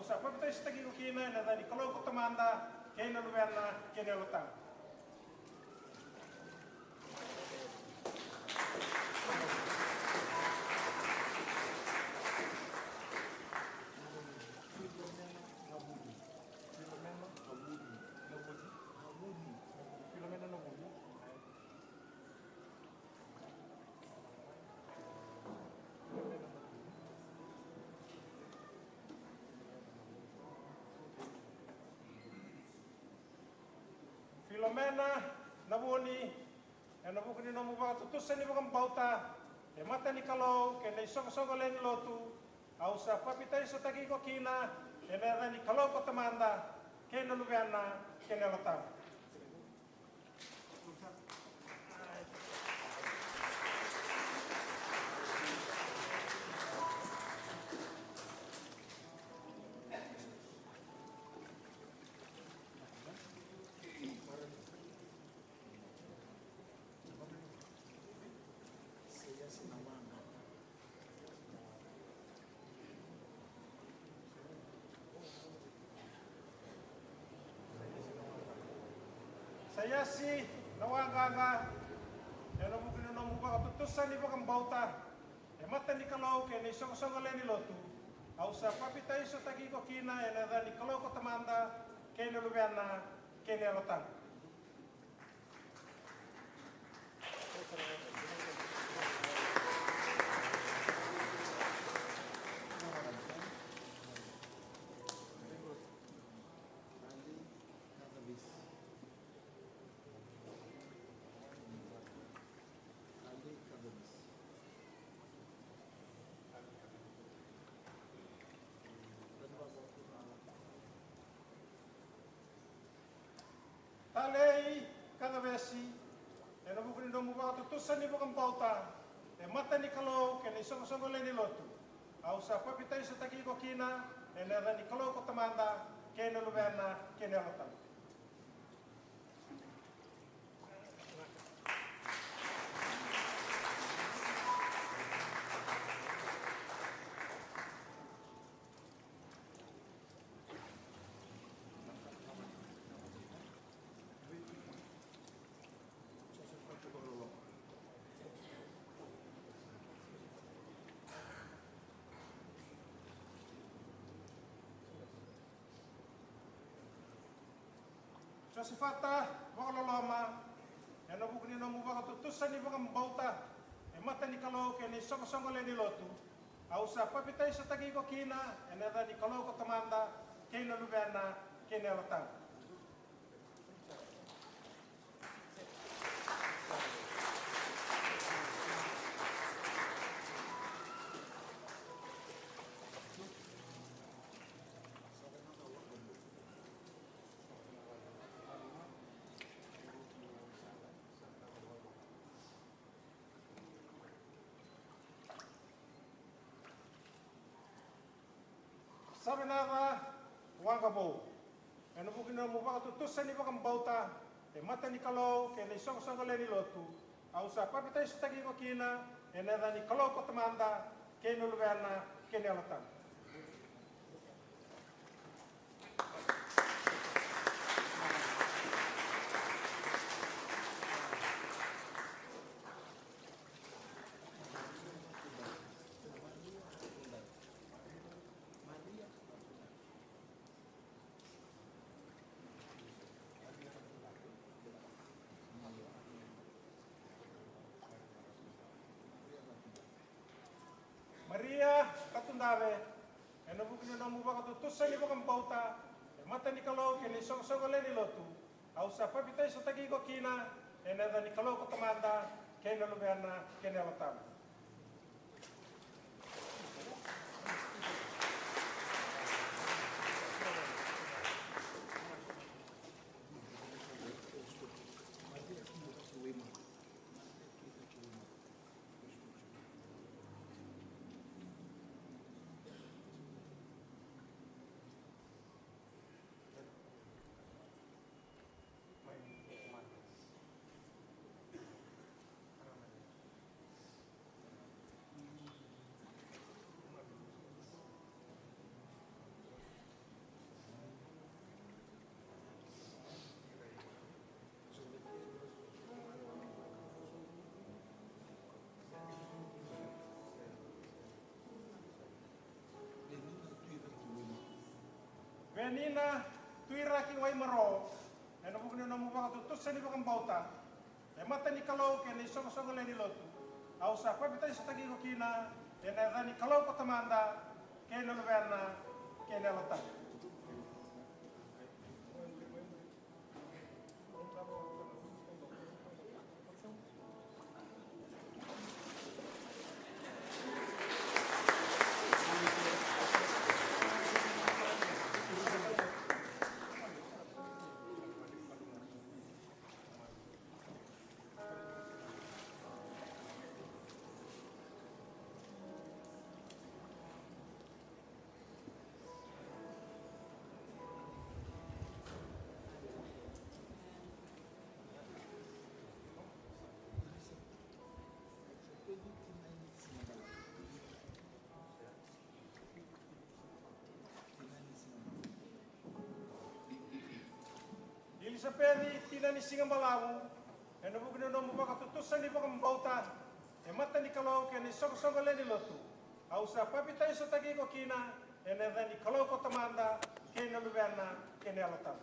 ausa papita sa tagi ko kina na dani kalau ko tamanda kay na luwerna kay na lutang. Filomena nabuni nabuko ni nomu ba tutusan ni bakang bauta mata ni kalau kena isong len lotu ausa papita sa tagi ko kina ena ni kalau ko tamanda kena lubiana kena lotam. Saya si nawagaga nabuko ni nomu ba tutusan ni bakang bauta mata ni kalau kena isong len lotu ausa papita sa tagi ko kina ena ni kalau ko tamanda kena lubiana kena lotam. Talei kada besi nabuko ni nomu ba tutusan ni bakang bauta mata ni kalau kena isong len lotu ausa papita sa tagi ko kina ena ni kalau ko tamanda kena lubiana kena lotam. So sifata makaloloma nabuko ni nomu ba tutusan ni bakang bauta mata ni kalau kena isong len lotu ausa papita sa tagi ko kina ena ni kalau ko tamanda kena lubiana kena lotam. Sabi na wangabo nabuko ni nomu ba tutusan ni bakang bauta mata ni kalau kena isong len lotu ausa papita sa tagi ko kina ena ni kalau ko tamanda kena lubiana kena lotam. Maria katundave nabuko ni nomu ba tutusan ni bakang bauta mata ni kalau kena isong len lotu ausa papita sa tagi ko kina ena ni kalau ko tamanda kena lubiana kena lotam. nina tuira ki wai maro, e no bukni no mubaka tutusa ni bakang bauta, e mata ni kalau ke ni songo le ni lotu, au sa papita isa tagi ko kina, e na ni kalau ko tamanda, ke no luverna, ke ne lotan. Sa peri tina ni singa malawu e no bugno no mubaka tutusan ni bakang bauta e mata ni kalau ke ni songo le ni lotu au sa papita iso tagi ko kina e ne ni kalau ko tamanda ke no luverna ke ne alatan.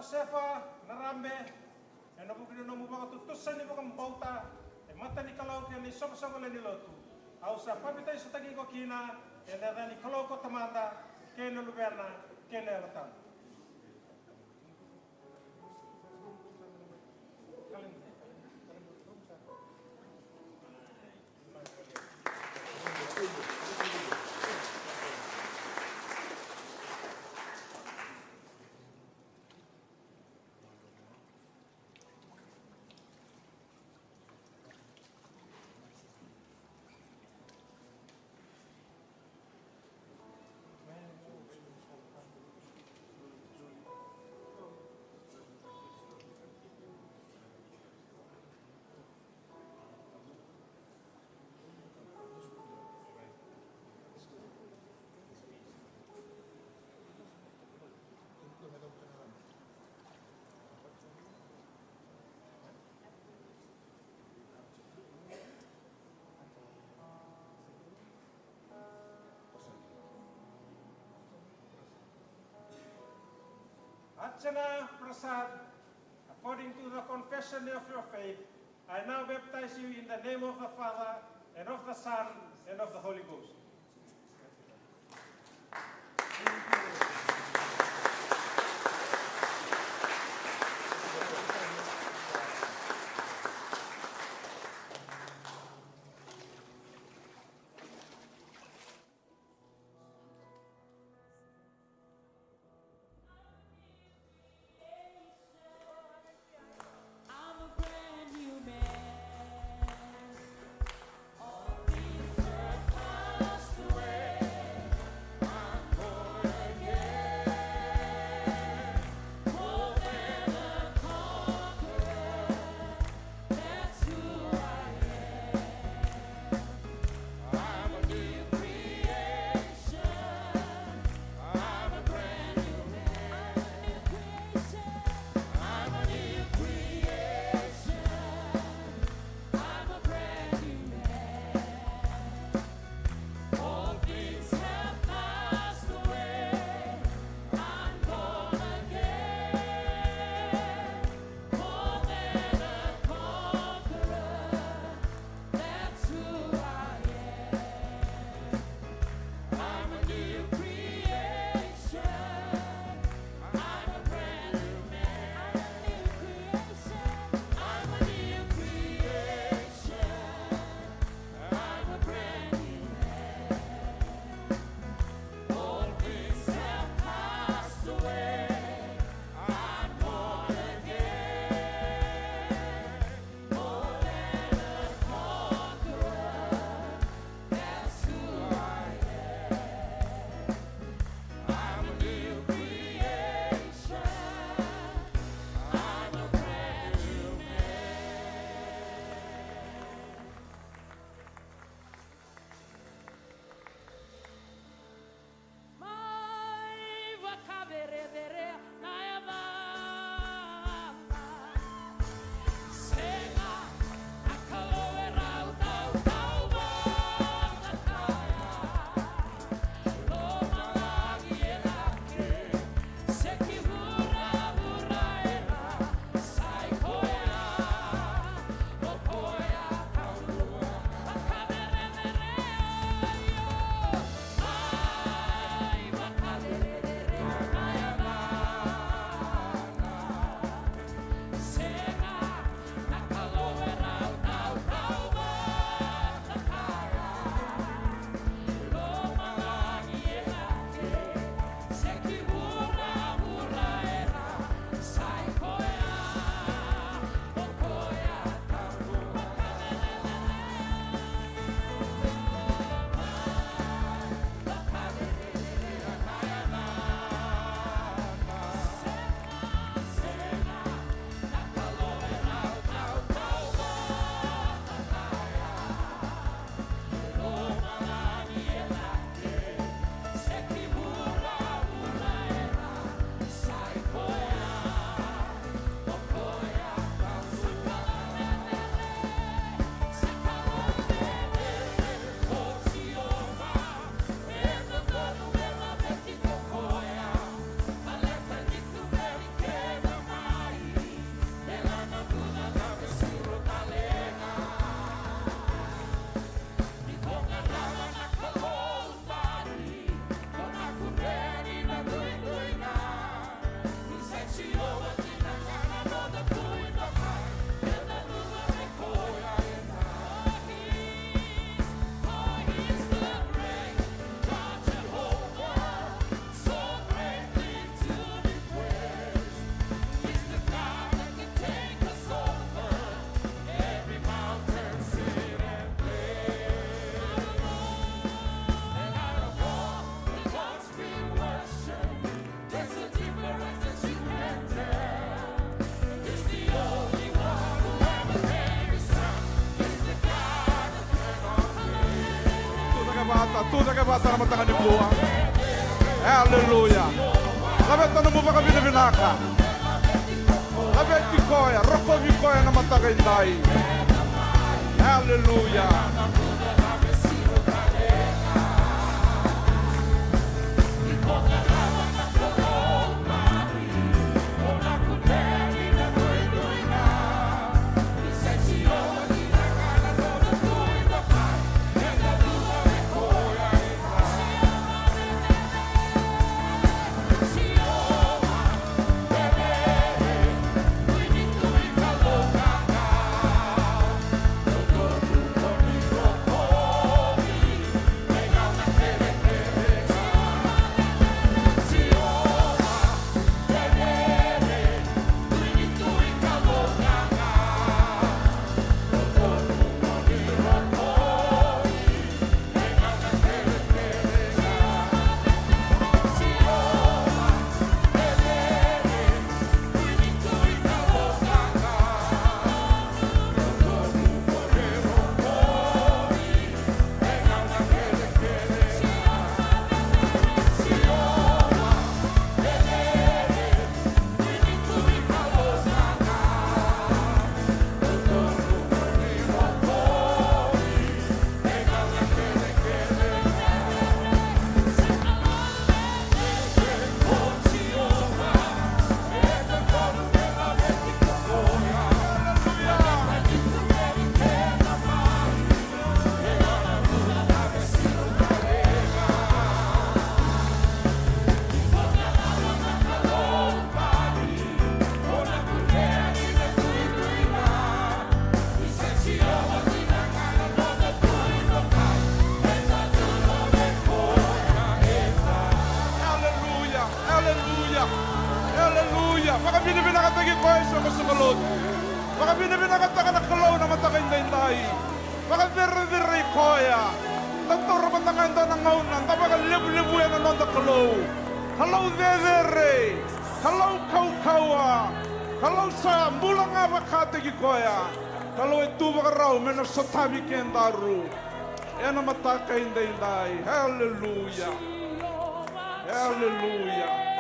Josefa narambe e no bukni no mubaka tutusan ni bakang bauta e mata ni kalau ke ni songo le ni lotu au sa papita isa tagi ko kina e ne ni kalau ko tamanda ke no luverna ke ne alatan. Archana Prasad, according to the confession of your faith, I now baptize you in the name of the Father, and of the Son, and of the Holy Ghost. All things surpass. mata na mata ni buang. Hallelujah. Labet na mo ba kami na binaka? Labet ki koya, roko mi koya na mata kay dai. Hallelujah. Hallelujah. Baka binibinakatagi ko ay sa masukalot. Baka binibinakataka na kalaw na matakain na inday. Baka diri-diri ko ya. Tantoro matangan da ng ngaunan. Tabaga libu-libu yan ang nanda kalaw. Kalaw dere. Kalaw kau-kawa. Kalaw sa mula nga makatagi ko ya. Kalaw ito baka raw menos sa tabi kendaru. Yan ang matakain na inday. Hallelujah. Hallelujah.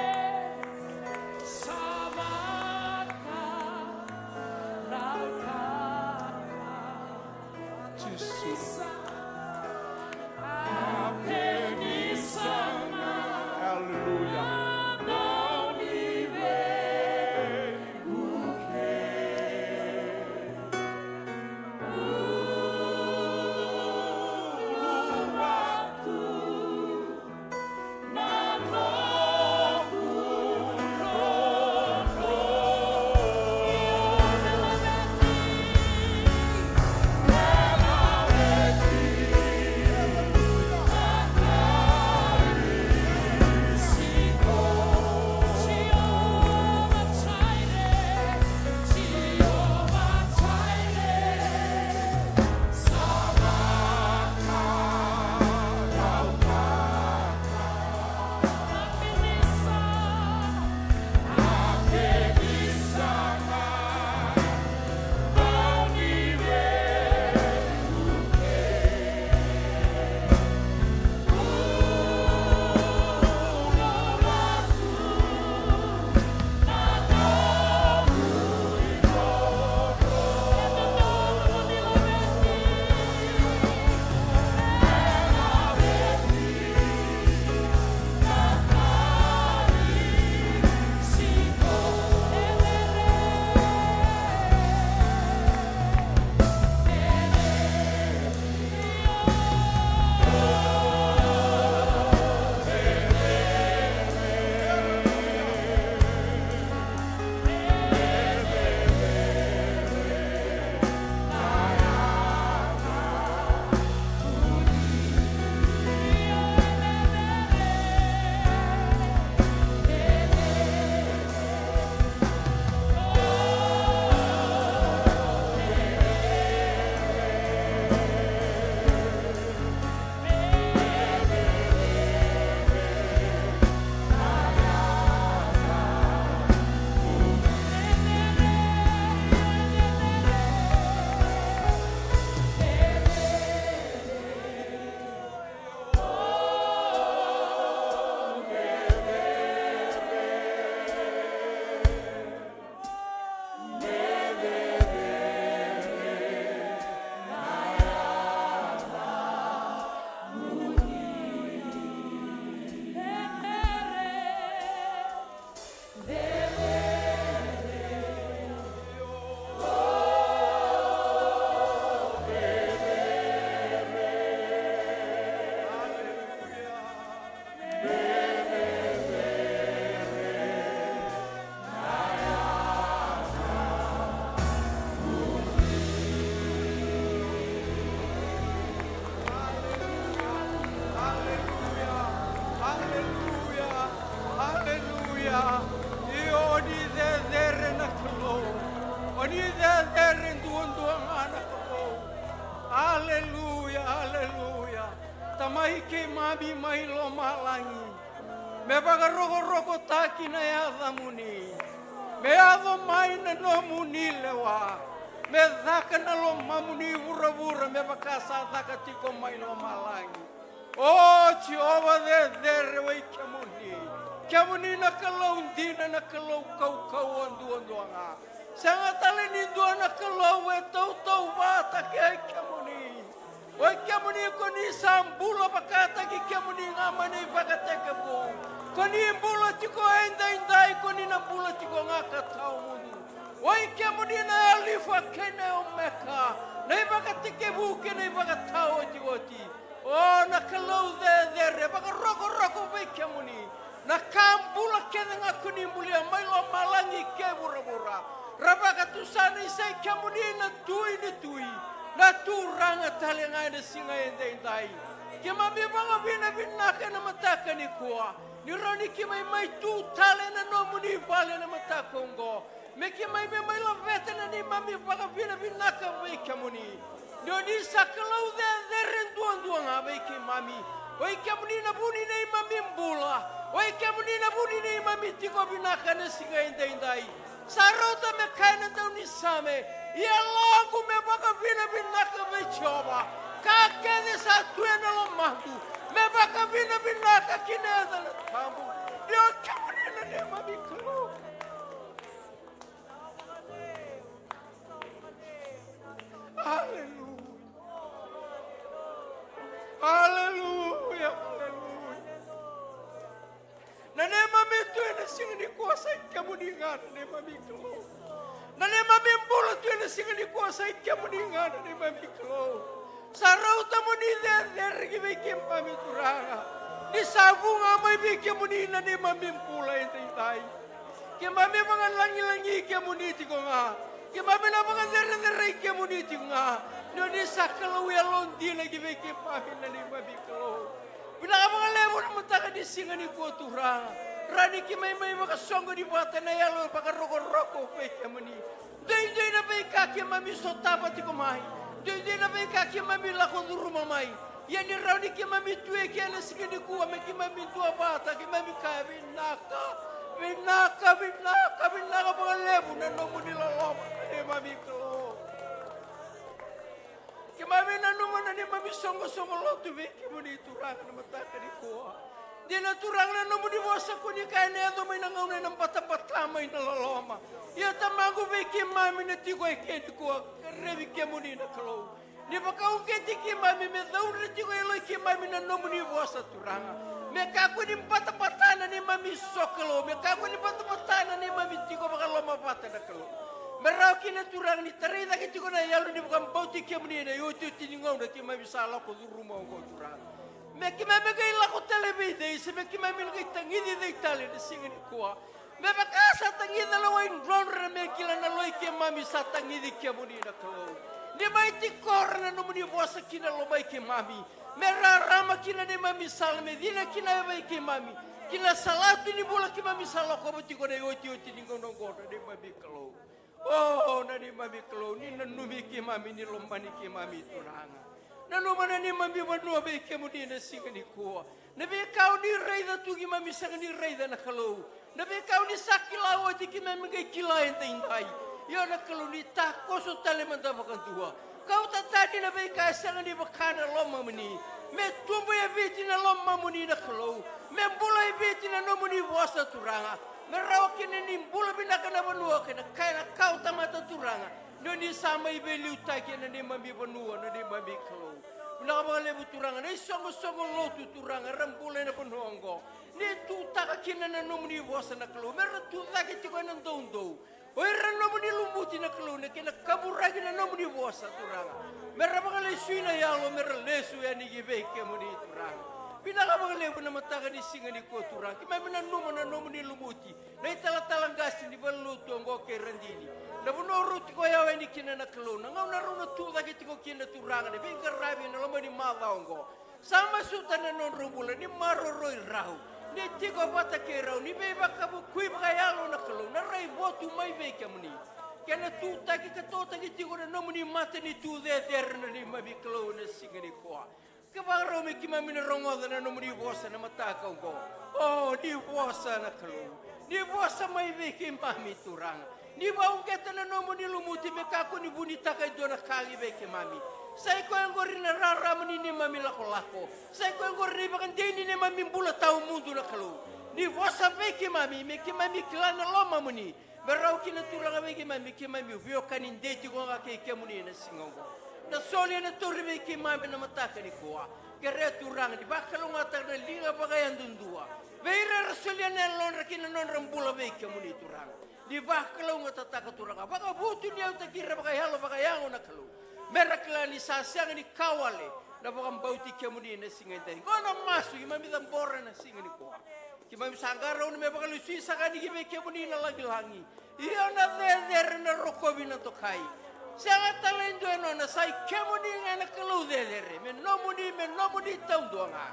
Jesus. Hallelujah. Hallelujah. Ioni de na kalo. Oni de duang anak ko. Hallelujah, hallelujah. Tamai ke mami mai lo malangi. Me baga roko taki na ya muni. Me ado mai na no muni lewa. Me dhaka na lo mamuni vura me bakasa dhaka tiko mai lo malangi. Oh, Jehovah de rewai kamuni. Kamuni na kalau dina na kalau kau andu anga. Sanga tale ni dua na kalau we tau bata ke kamuni. Oi kamuni ko ni sambula bakata ki kamuni ngamane bakata ke bu. Ko ni bula tiko indai ko ni na bula tiko ngaka tau mundu. Oi kamuni na alifa kene omeka. Nei bakata ke bu ke nei bakata tau oti. Oh, na kalau de baka roko be kamuni. Na kambula kene ngakuni mulia mai lo malangi ke bura. Rabaka tusana isai kamuni na tui. Na turanga talenga na singa endai. Kima mi banga binaka na mataka ni kuwa. Ni roni kima mai tu tale na no muni bale na mataka ngo. Me kima mai lo vete na ni mami banga binaka be kamuni. Ni sakalau de renduanga be mami. Oi kamuni na buni nei mami mbula. Oi kamuni na buni nei mami tiko binaka na singa endai. Sarota me kaina tau ni same. Ia logo me baka binaka me choba. Kakene sa tuena lo mahdu. Me baka binaka kineza na tambu. Io kamuni na ne mami klo. Hallelujah. Hallelujah. Na ne mami tuena singa ni kuasa kamuni ngana ne mami klo. Na ne mami mbolo tuena singa ni kuasa kamuni ngana ne mami klo. Sarau tamuni de rigi mami turanga. Ni sabunga mai biki muni na ne mami mbula entai. Ke mami bangan langi kamuni tikonga. Ke mami na bangan de kamuni tikonga. No ni sakalo ya londi lagi biki mami na ne mami klo. Bila bangan lewo na mataka di singa ni ko turanga. Rani ki mai maka songo di bata na yalo baka roko pe kamuni. Dei na pe kaki mami sotapa tiko mai. Dei na pe kaki mami lako rumah mai. Yani rauni ki mami tue ki ana sigini kuwa me ki mami tua bata ki mami kaya binaka baka lebu na nomuni loloma ni mami klo. Ki mami na numana ni mami songo lotu be ki muni turanga na mataka ni kuwa. Dia na turang na nomuni wasa ko ni kaya na yato may nangauna ng bata-bata may nalaloma. Ia tamago be ki mami na tiko ekedi kuwa revi ki muni na klo. Ni baka uketi ki mami me daun reti ko eloi ki mami na nomuni wasa turanga. Me kako ni bata-bata na ni mami sokelo. Me kako ni bata-bata na ni mami tiko baka loma bata na klo. Merau kina turang ni tarai da ki tiko na yalu ni bukan bauti ki muni na yotu tiningau na ki mami sala ko rumah ko turanga. Me ki mami kay lako televide se me ki mami kay tangidi de Italia de singin kuwa. Me baka sa tangidi na lawain ronra me kila na loy ki mami sa tangidi ki muni na klo. Ni mai ti korna no muni vosa kina lo mai ki mami. Me rarama kina ni mami salme dina kina mai ki mami. Kina salatu ni bola ki mami salako bati ko de oti ni ngono ngono ni mami klo. Oh na ni mami klo ni nanumi ki mami ni lombani ki mami turanga. Nanu mana ni mami manua be ke mudi na singa ni kuwa. Nabi kau ni reida tu ki mami sanga ni reida na kalau. Nabi kau ni sakila o ti ki mami kai kila entai. Yo na kalau ni tak koso tale manda bakan tua. Kau tak tadi nabi kai sanga ni bakana loma mani. Me tumbu ya biti na loma mani na kalau. Me bula ya biti na no mani wasa turanga. Me rawakini ni bula binaka na banua kena kaya kau tamata turanga. No ni sama ibe liutai na ni mami banua na ni mami kalau. Bila ka lebu turanga ni songo lotu turanga rambule na penongo. Ni tu taka kina na nomuni wasa na kalau. Merah tu taka tiko na dondo. Oi ran nomuni lumbuti na kalau na kina kaburagi na nomuni wasa turanga. Merah ka lesu na yalo merah lesu ya ni gibe ke muni turanga. Bila ka lebu na mataka ni singa ni ko turanga. Kima na nomuni lumbuti. Na itala-talang gasi ni balu tonggo ke randini. Na bunoro tiko yawe ni kina na kalau na ngau na runa tu lagi tiko kina turanga ni bingkar rabi na lama ni mawaongo sama suta na non rubula ni maroroi rahu Ni tiko bata ke rau, ni bei baka kui baka yalo na kalau, na rai botu mai bei ke muni. Kena tu taki ka to taki tiko na nomu ni mata ni tu de na ni mabi kalau na singa ni koa. Ke baka rau me kima mina rongo na nomu ni bosa na mata kau ko. Oh, ni bosa na kalau. Ni bosa mai bei ke mami turang. Ni bau keta na nomu ni lumuti me kako ni bunita kai dona kagi bei ke mami. Saya ko yang gorin na rara mani ni mami lako. Saya ko yang gorin na bakan deni ni mami bula tau mundu na kalau. Ni vosa veki mami, me ki mami klana loma muni. Berau ki na turanga veki mami ki mami vio kanin deti ko nga ke muni na singongo. Na soli na turi veki mami na mataka ni kuwa. Kere turanga di bakalo nga tak na linga bagayan dundua. Veira rasoli na lonra ki na non rambula veki muni turanga. Di bakalo nga tataka turanga. Baka butu ni au takira bagayalo bagayango na kalau. Merakla ni sasang ni kawale na bakang bauti kemuni na singa tadi. Ko na masu imami tambora na singa ni kuwa. Kimami sanggaro ni bakal lusi sakani kibe kemuni na lagi langi. Iya na der na rokobi na tokai. Sangat talento no na sai kemuni na kalau der. Men nomuni tahu doanga.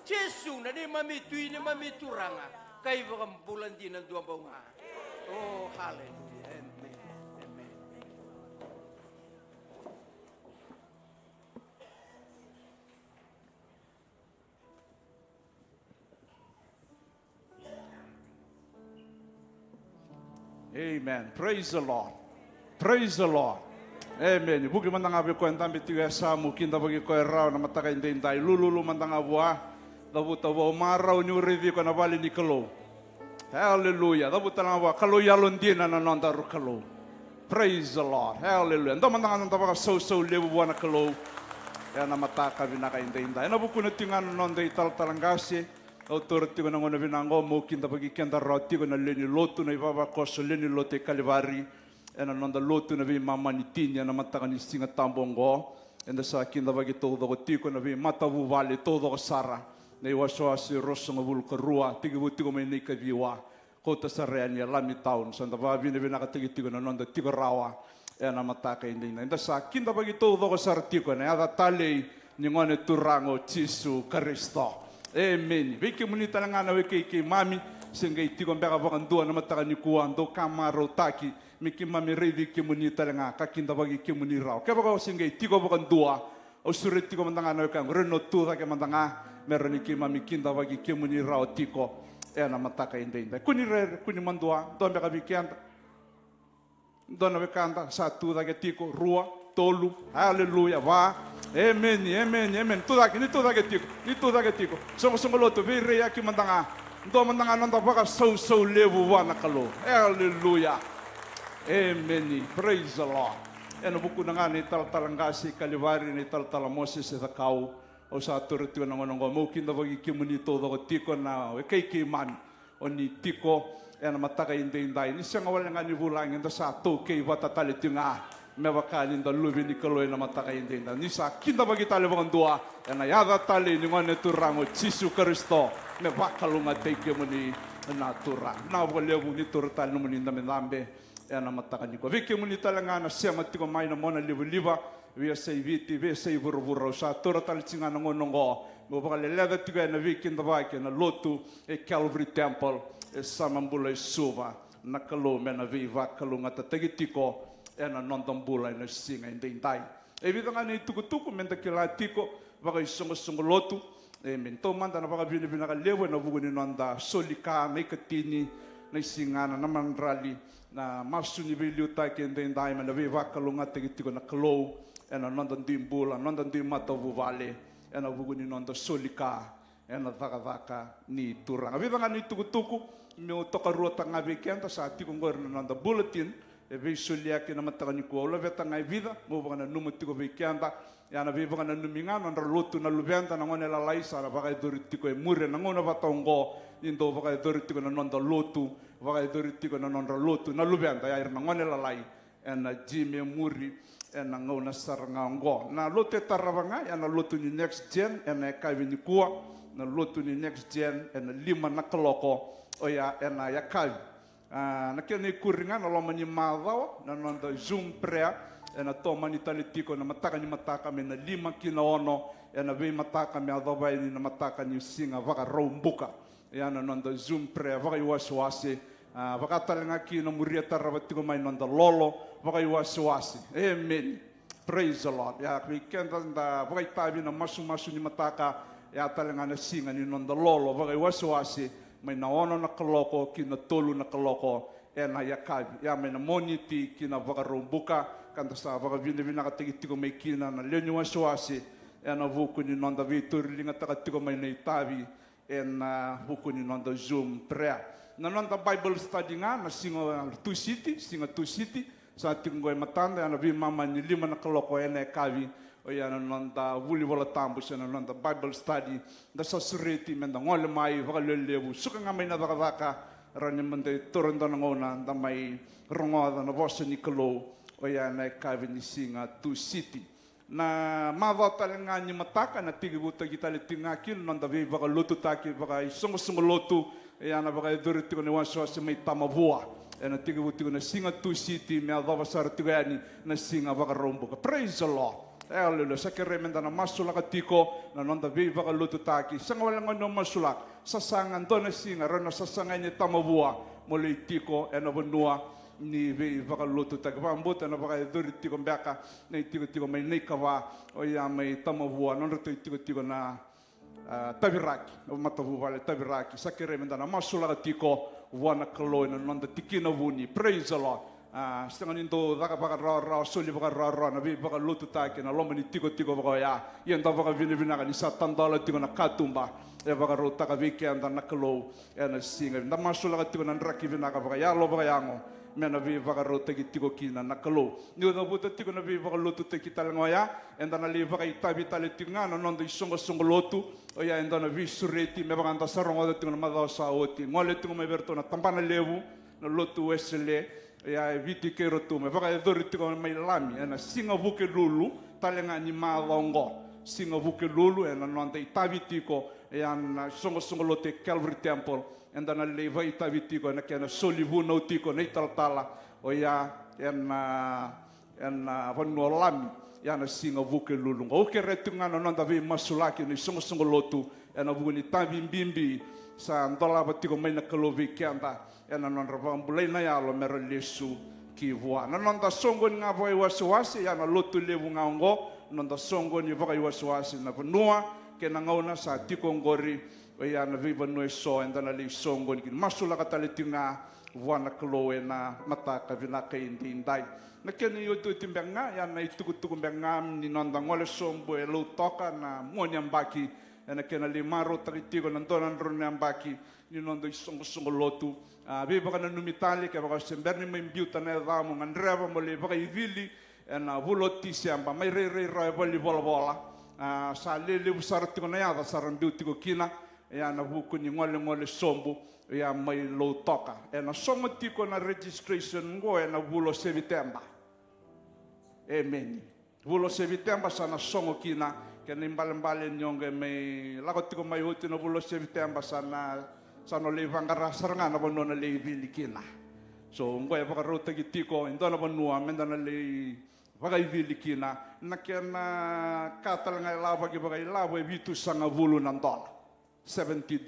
Jesu na ni mami tui ni mami turanga. Kai bakang bulan di na dua baunga. Oh haleluya. Amen. Praise the Lord. Praise the Lord. Amen. Buki mandanga be ko entambi tiga sa mukinda bagi ko rao na mataka indai lulu mandanga bua. Dabuta wa marau ni revi ko na bali ni kalo. Hallelujah. Dabuta na wa kalo yalon dina na nonda ru kalo. Praise the Lord. Hallelujah. Ndo mandanga nonda baka so lebu bua na kalo. Ya na mataka binaka indai. Na buku na tingan nonda ital talangasi. Autor tigo na ngona binango mo kinda bagi kenda roti ko na leni lotu na ibaba ko so leni lote kalivari ena nonda lotu na bi mama ni tinya na mataka ni singa tambongo enda sa kinda bagi todo ko tiko na bi matavu vale todo ko sara na iwaso asi rosso ngabul ko rua tigo tigo mai nei ka biwa ko ta sarani lami town sanda ba bi na binaka tigo na nonda tigo rawa ena mataka indina enda sa kinda bagi todo ko sara tiko na ada tale ni ngone turango Jesu Kristo. Amen. Veke munita nga na weke ke mami senga itiko mbeka vakandua na mataka ni kuwa ndo kamaro taki miki mami revi ke munita nga kakinda bagi ke munirao. Ke baka senga itiko vakandua o sure tiko mandanga na weka reno tuha ke mandanga merani ke mami kinda bagi ke munirao tiko na mataka inda. Kuni mandua ndo mbeka vikianda ndo na wekanda sa tuha ke tiko rua tolu. Hallelujah. Va. Amen, amen, amen. Tuda ke tiko. Songo loto vire ya ki mandanga. Ndo mandanga nanda baka so levu wana kalo. Hallelujah. Amen. Praise the Lord. Eno buku nga ni talangasi kalivari ni Moses sa kau. O sa turtu na ngonongo mo kinda bagi kimuni todo ko tiko na kay man. Oni tiko ena mataka indai. Ni sanga wala nga ni bulang inda sa to kay watatali tinga. Mewakali nda lubi ni kalo na mataka indenda nisa kinda bagi tale bang dua na yada tale ni ngone turango Jesu Kristo me bakalo nga teke muni na turang na wale ni turtal no muni na menambe na mataka ni ko vike muni talanga na sema tiko mai na mona liva we say viti we say vurvuro sa turtal singa na ngonongo mo bakale leda tiko na vike nda baki na lotu Calvary Temple samambula suva na kalo me na viva kalo nga tategi tiko ena nondambula ina singa indai. Evita ngani tuku menda kila tiko baka songo lotu. Mento manda na baka bini ka lewe na bugu ni nonda solika na ikatini na singa na naman rally na masuni biliuta ke indai mana viva kalunga tiko na kalo ena nondandimbula nondandimata vale ena bugu ni nonda solika ena vaka ni turang. Evita ngani tuku me toka ruota ngabe kenta sa tiko ngor na nonda bulletin ebe sulia ke na mataka ni ko la veta ngai vida mo bana numu tiko be kianda ya na be bana numinga na lotu na lubenta na ngone la laisa na baka dori tiko e mure na ngona batongo indo baka dori tiko na nonda lotu baka dori tiko na nonda lotu na lubenta ya na ngone la lai na jime muri na ngona saranga ngo na lote taravanga ya na lotu ni next gen na kaivi ni kuwa na lotu ni next gen na lima na koloko o ya na ya kaivi na kaya ni kuringa na loma ni madao na nonda zoom prayer na toma ni talitiko na mataka me na 5 kinaono na be mataka me adobay ni na mataka ni singa vaka rombuka Yana nonda Zoom prayer vakai wasi vakatalenga ki na muria tarawatiko mai nonda lolo vakai wasi. Amen. Praise the Lord. Ya weekend da vakai tabi na masu ni mataka ya talenga na singa ni nonda lolo vakai wasi mai na ono na kaloko ki na tolu na kaloko na yakabi ya mai na moniti ki na vakarumbuka kanta sa vakavina katigitiko mai kina na lenyo wasi na vuku ni nonda vituri linga takatiko mai na itabi na vuku ni nonda Zoom prayer na nonda Bible study nga na singa two city sa tinggo matanda na vi mama ni lima na kaloko na kavi o ya na nonda vuli wala tambu sa na nonda Bible study da sa sureti menda ngole mai vakalelevu suka nga mai na vakavaka rani mende toranda na ngona da mai rongoda na vosa ni kalo o ya na kavi ni singa two city na mavatalenga ni mataka na tigi buta kitale tinga kil nonda vi vakalotu taki vakai songo lotu ya na vakai duriti ni waso sa mai tamavua na tigi buti na singa two city me adava sar tigani na singa vakarombuka. Praise the Lord. Hallelujah. Sakiremenda na masulaka tiko na nonda vi vakalotu taki sanga wala ngono masulak sasangan do na singa rana sasangan ni tamavua mole tiko na vanua ni ve vakalotu taki vambuta na vakai duriti ko mbeka na tiko mai neikawa o ya mai tamavua nonda tiko na taviraki o matavu vale taviraki sakiremenda na masulaka tiko wana kalo na nonda tikina vuni. Praise the Lord. Setengah nindo daga baka ra soli baka ra na vi baka lotu taki na loma ni tiko baka ya yenda baka vini ka ni satandala tiko na katumba e baka ro taka viki anda na kalo na singa na masulaka tiko na raki vina ka baka ya lo baka yango mena vi baka ro tiko kina na kalo ni da buta tiko na vi baka lotu teki talangoya enda na li baka itabi tale tinga na nonda isongo lotu o ya enda na vi sureti me baka anda sarongo tiko na madao sa oti ngole tiko me berto na tampana levu na lotu wesele ya viti kero tu me baka edori tiko mai lami na singa vuke lulu talenga ni malongo singa vuke lulu na nonda itabi tiko ya na songo lote Calvary Temple enda na leva itabi tiko na kena solivu no tiko na italtala o ya na vanu lami ya na singa vuke lulu o keretunga na nonda vi masulaki ni songo lotu na vuni tabi mbimbi sa ndola batiko mai na kalovi kenda na nonda vambulai na yalo mera lesu ki vua na nonda songo nga voi wasi ya na lotu levu ngaongo nonda songo ni vai wasi na vanua ke na ngauna sa tiko ngori o ya na viva no so enda na le songo ni masula katale tinga vua na kaloe na mata ka vina ka indai na keni yo tu timbenga ya na ituku benga ni nonda ngole sombo e lo toka na monyambaki na kena le maro tritiko na ndona ndronambaki ni nonda songo lotu vi baka na numitali ke baka semberni mai biuta na damu ngandreva mole baka ivili na vuloti siamba mai re ra voli bola sa lele busarti kona ya saran biuti ko kina ya na buku ni ngole sombo ya mai lo toka na somo tiko na registration ngo na vulo sevitemba. Amen. Vulo sevitemba sana songo kina ke nimbale nyonge mai lakotiko mai hoti na vulo sevitemba sana sano le vangara saranga na bono na le vilikina so ngoya baka rota gitiko indona bonua menda na le baka vilikina na kena katalanga lava gi baka lava vitu sanga vulu nandola $70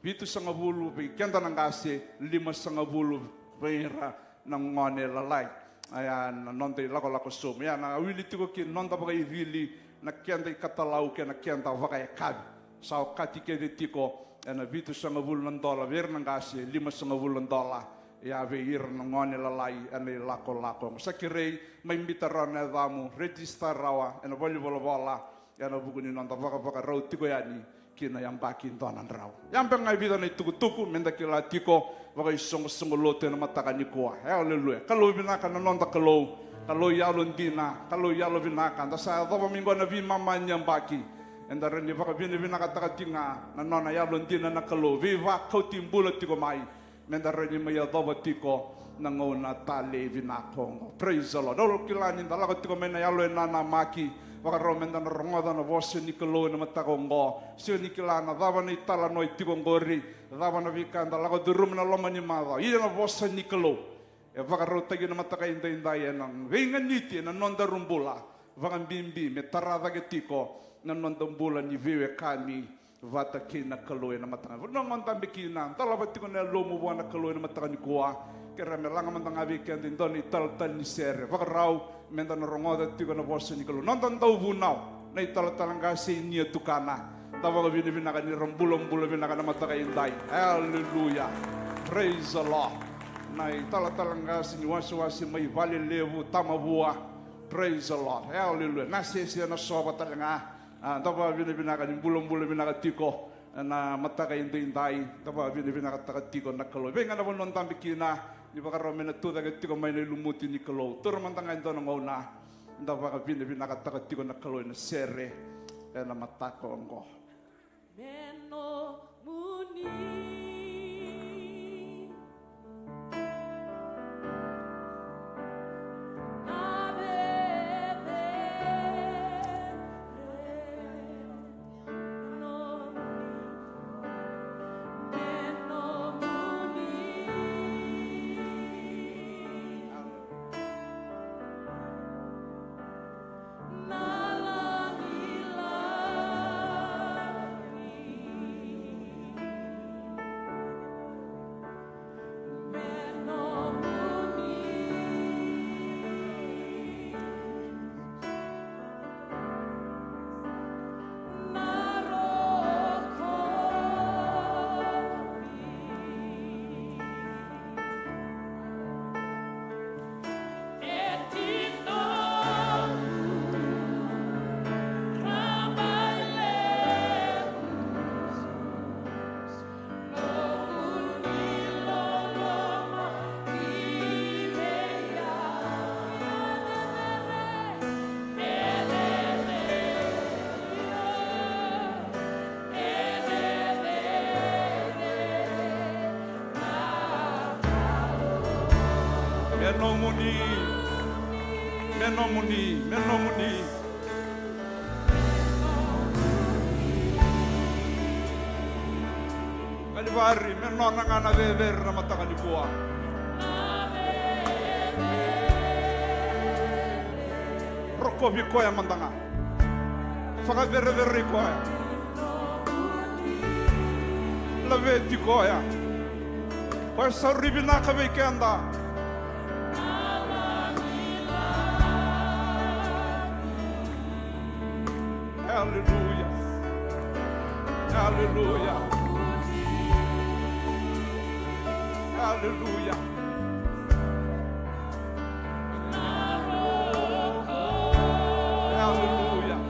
vitu sanga vulu bi kenda nangase 5 sanga vulu beira na ngone lalai aya na nonde lako som ya na wili tiko ki nonda baka vili na kenda katalau ke na kenda baka kabi sao katike de tiko na vitu sanga vulan dola ver nangasi 5 sanga vulan dola ya ve ir ngone lalai ane lako sakirei mai mitarana damu register rawa na bola ya na buguni nonda baka rau tiko yani kina yang baki donan raw yang pengai vida na tuku menda kila tiko baka songo lote na mataka ni kuwa haleluya kalau binaka na nonda kalau yalo ndina kalau yalo binaka nda sa doba mingo na vi mama nyang baki enda reni baka vini kata tinga na nona ya blondina na kalo viva kautimbula tiko mai menda reni maya doba tiko na ngona tale vina kongo. Praise the Lord. Dolo kilani ndala tiko mena ya lo na maki baka romenda na rongoda na vose ni kalo na matakongo sio ni kilana dava ni tala no tiko ngori dava na vika ndala ko durum na loma ni mava iya na vose ni kalo e baka rota gi na mataka inda na venga niti na nonda rumbula baka bimbi me tarada ke tiko na nonda mbula ni viwe kami vata kina kaloi na matanga. Nang mantambi kina, talabati ko na lomo wana kaloi na matanga ni kuwa. Kera me langa mantanga weekend in doni tal ni sere. Vakarau menda na rongoda tiko na bosa ni kaloi. Nonton tau vunau na talanga si nia tukana. Tawa vini vinaka ni rambulo vinaka na matanga indai. Hallelujah. Praise the Lord. Na talanga si ni wasi mai vale levu tamavua. Praise the Lord. Hallelujah. Na sesi na soba talanga. Tawa vini vinaka ni bulo vinaka tiko na mataka indai. Tawa vini vinaka taka tiko na kaloi. Venga na vonon tambikina. Ni baka romena tuda ke tiko mai nei lumuti ni kalou. Tora mantanga ito na ngauna. Nda baka vini nakataka tiko na kalou na sere. Na matako ongo. Meno muni. Menomuni. Kalivari, menona ngana vever na mataka ni kuwa. Roko vikoya mandanga. Faka vere koya. Laveti koya. Kwa sarribi naka veikenda. Hallelujah. Hallelujah. Hallelujah. Hallelujah.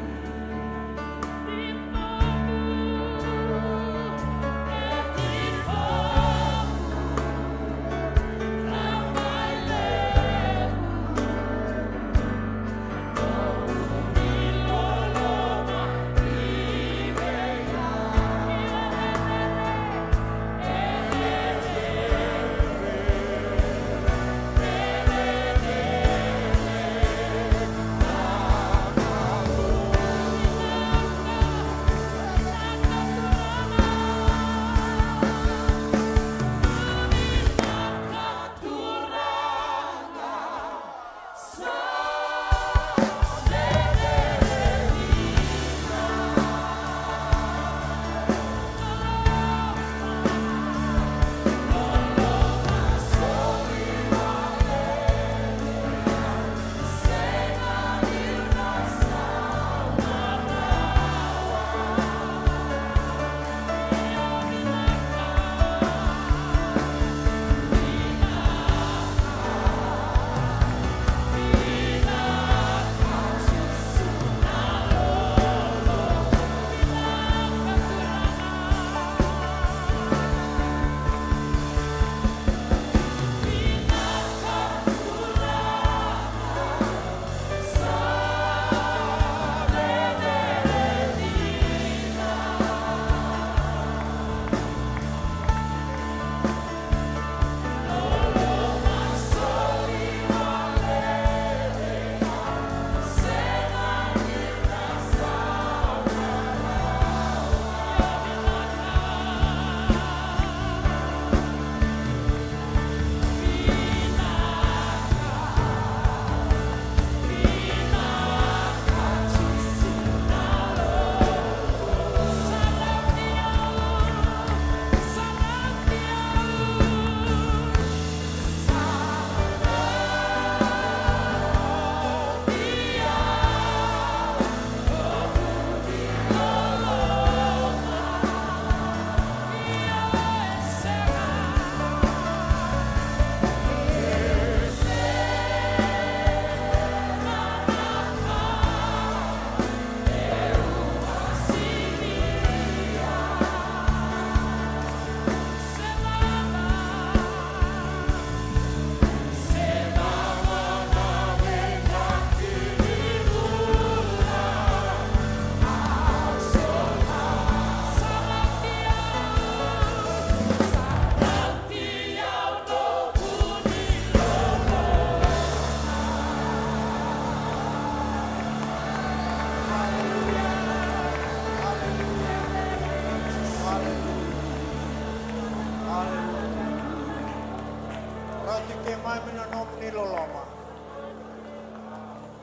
ke mami na nom ni loloma.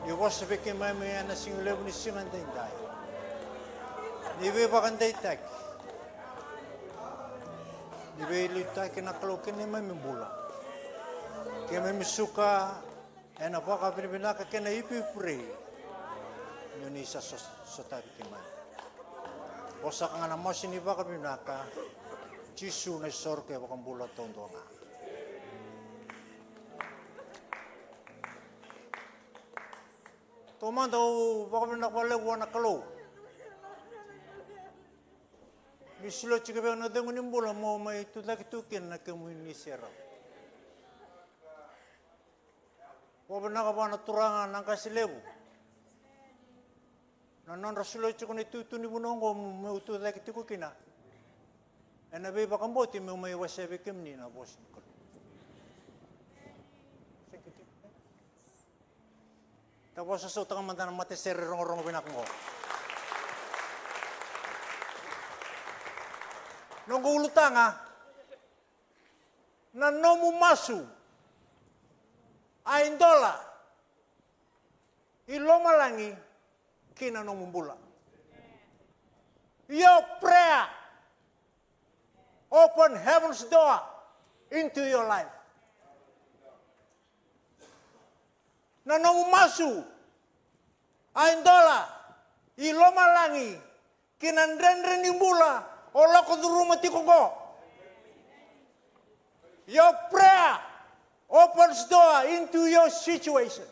I was ke mami ana sing lebu ni singan dai. Ni be bakan dai tak. Ni be lita ke na kalau ke ni mami bula. Ke mami suka ena baka pinaka ke na ipi pre. Ni sa sota ke mami. Osak ngana mas ni baka pinaka. Jisu na sorke baka bula tondonga. Tomando baka pinaka wale wana kalau. Mislo chika be na dengo ni bula mo mai tu lagi tu ken na kemu ni sera. Baka pinaka bana turanga nangka silebu. Non rasulo chiko ni tu ni bunongo mo tu lagi tu kina. Ena be baka mboti mo mai wasebe kemni na bos. Tapos sa utang man tanang mate ser rong pinakmo. Nung ulutanga na nomu masu ain dola iloma langi kina nomu bula. Your prayer open heaven's door into your life. Na nomu masu ain dola iloma langi kinandren imbula ola ko duruma tikongo. Your prayer opens door into your situation.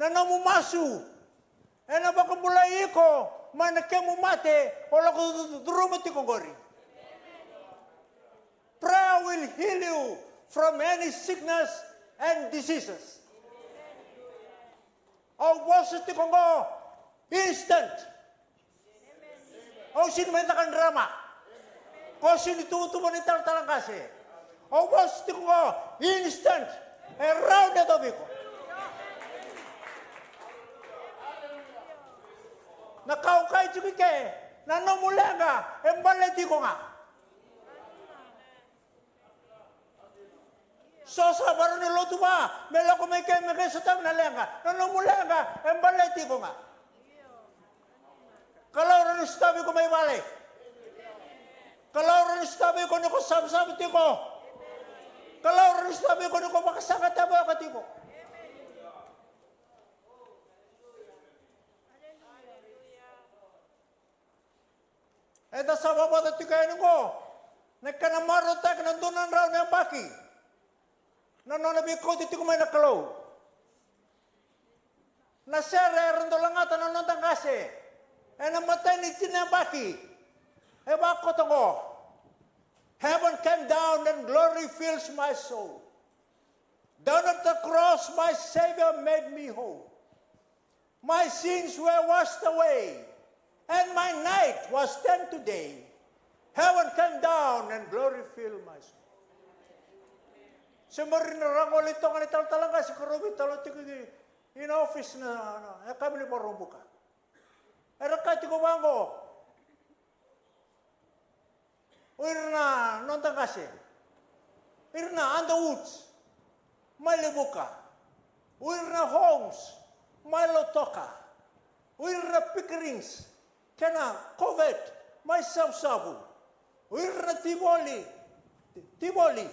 Na nomu masu ena baka bulai ko manakemu mate ola ko duruma tikongori. Prayer will heal you from any sickness and diseases. Oh, boses ti kongo instant. Oh, sino may takan drama. Oh, sino tutubo ni talang kasi. Oh, boses ti kongo instant. Around the topic ko. Nakaukay chukike. Nanomulenga. Embaleti ko nga. So sa baru ni lo tuwa, mela ko may kaya sa tam na lenga, nanomulenga, embaleti ko nga. Kalau rin stabi ko may wale. Kalau rin stabi ko ni ko sabi ti ko. Kalau rin stabi ko ni ko makasangat tabo ka ti ko. Eta sa baba ti kayo ko. Nagkanamaro tak nandunan raw na baki. Nanonabi ko titi kumay na kalaw. Nasere rendo lang ata nanontang kasi. E namatay ni tinabaki. E bako to ko. Heaven came down and glory fills my soul. Down at the cross my Savior made me whole. My sins were washed away. And my night was turned to day. Heaven came down and glory filled my soul. Semarin rangol ito nga talaga si Karubi talo tiko in office na kami ni parong buka. Era ka tiko bango. Irna nontang kasi. Irna on the woods. Malibuka. Irna homes. Malotoka. Irna pickerings. Kena covet. May sabu. Irna Tivoli.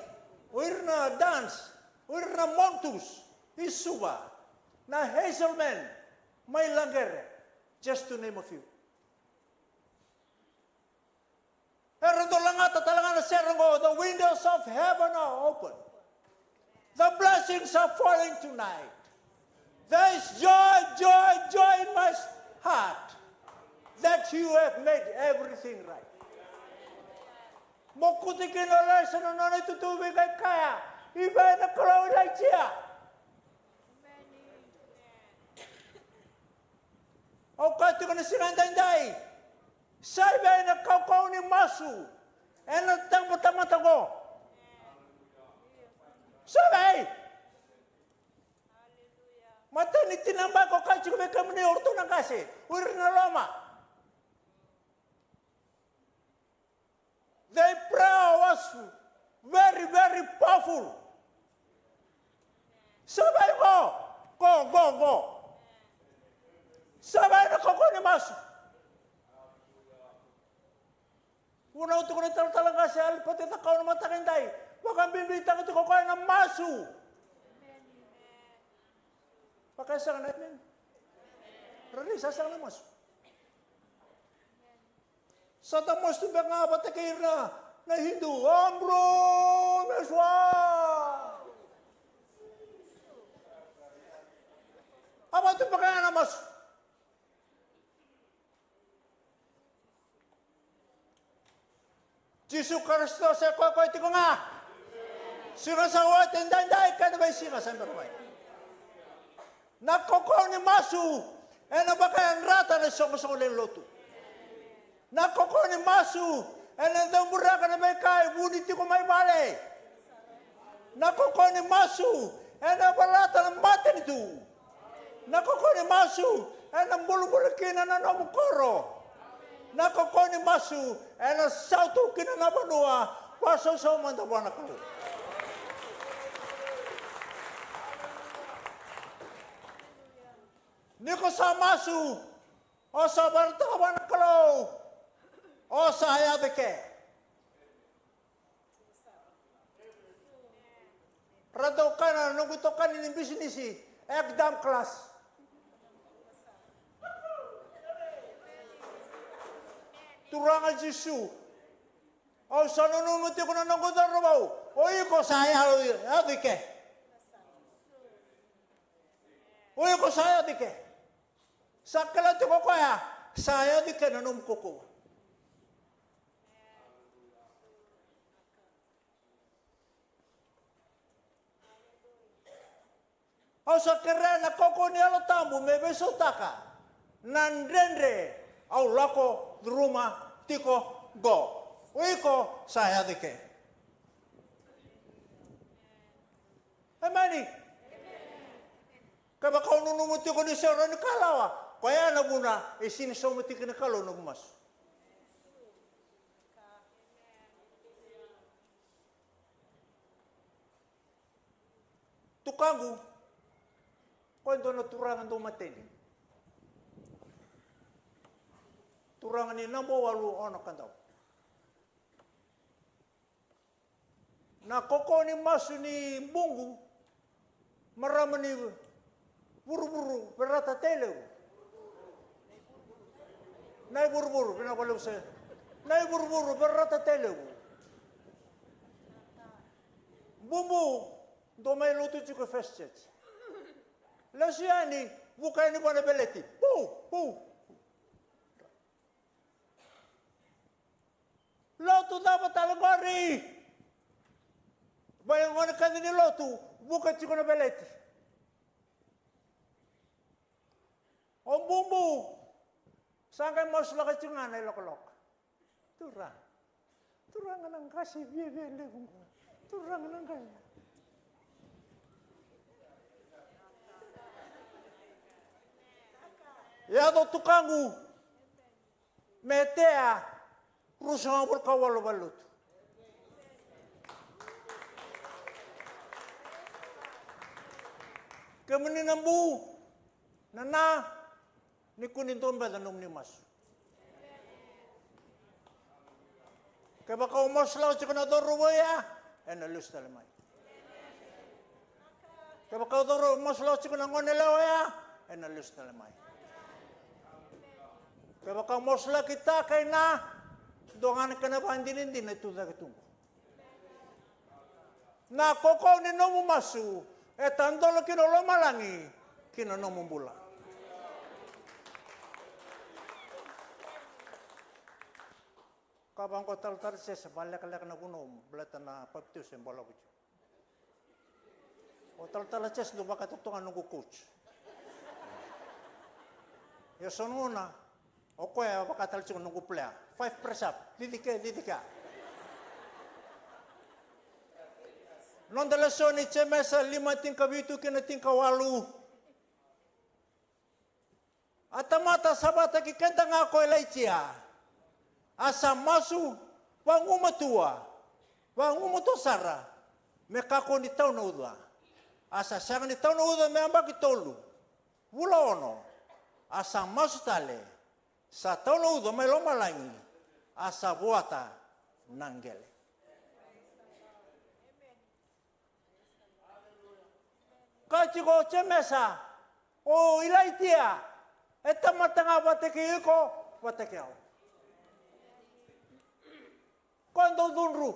We're na dance, we're na montus, isuba, na hazelman, may langere, just to name a few. Pero ito lang ata talaga na serengo, the windows of heaven are open. The blessings are falling tonight. There is joy in my heart that you have made everything right. Mokuti kinolay sa nanonay tutubig ay kaya. Iba na kalawin ay siya. O kati ko na sinanday. Sabi na kaukaw ni masu. E nagtang ko. Sabi. Mata ni tinambay ko kasi kami kami ni orto ng kasi. Uri na loma. The prayer was Very, very powerful. Sabay ko. Go. Sabay na kokonimasu. Una uto ko na talaga siya, pati takaw na matakinday. Wakang bimbitang ito ko kaya ng masu. Pakasang natin. Rari, sasang na masu. Sa tamos ito ba nga batakir na Hindu? Ambro, meswa! Apa ito ba kaya na masu? Jesu Kristo sa kokoy ito ko nga. Sinasawa tindanday ka na ba sinasabi mo? Nakoko ni masu. Ano ba kaya ang rata na song-song loto? Nakoko ni masu. Ano ang mura ka na ba kaya? Bunit ko may bale. Nakoko ni masu. Ano ba rata ng mati nito? Nakoko ni masu. Ano ang bulubulakin na nanamukoro? Nakoko ni masu. Ano sauto kinanabanua. Paso sa umandawan ako. Niko sa masu. O sa bartawan ng kalaw. O sa hayabike. Rado ka na, nuguto ka ni business exam class. Turangan Jesu. O sa nunumuti ko na nugutan rabaw. O iko sa hayabike. O iko sa hayabike. Sa kalati ko kaya, sa hayabike na numkuko. O sa kira na koko ni alatamu me besotaka. Nandendre au lako druma tiko go. Uiko sa hayabike. Amani. Kaya kau nunumuti ko ni Sara ni Kalawa. Kaya na muna, sinisumuti ka ni Kalawa na gumas. Tukangu, kwento na turangan dumating. Turangan ni namo walu anak kandaw. Na koko ni masu ni bungu, marama ni buru-buru berata tele. Nai buru-buru, pinakalau saya. Nai buru-buru berata tele. Bumbu, domai lutu juga festet. Lasiani, bukan ini pada beleti. Pu. Lotu dapat talagori. Bayang mana kan ini lotu, bukan juga na beleti. Om bumbu, sangkai mas laka cungan ay lokolok. Turang nang kasih biye lebung. Turang nang kaya. Ya do tukangu, metea, rusang berkawal balut. Kemeninambu, nana, ni kunin tomba dan ni mas. Kaya kau mas lau cik na doro ya, lus talamay. Kaya kau doro mas lau cik na ngonelaw ya, lus talamay. Kaya kau mas lau kita kay na, doangan ka na bandinin din ito na katungko. Na koko ni nomu masu, tandolo kinolo malangi, kinonomu bulan. Kabang ko tal-tal siya sa balak-alak na kuno, belatan na pagtius yung bola ko. O tal-tal siya sa lupa katutungan ng coach. Yung sununa, o kaya bakatal siya ng playa. 5 press up, didika. Non dalasyon ni Chemesa, 5 kabitu kinating kawalu. At tamata sabata kikanta nga ako ilay siya. Asa masu pangumatua ngumoto sara, me kako ni tau na udwa. Asa sanga ni tau na udwa me amba ki tolu. Wula ono, asa masutale, sa tau na udwa me loma langi, asa buata nangele. Kachiko chemesa, o ilaitia, eta matanga wateke iko, wateke au. Quando dunru,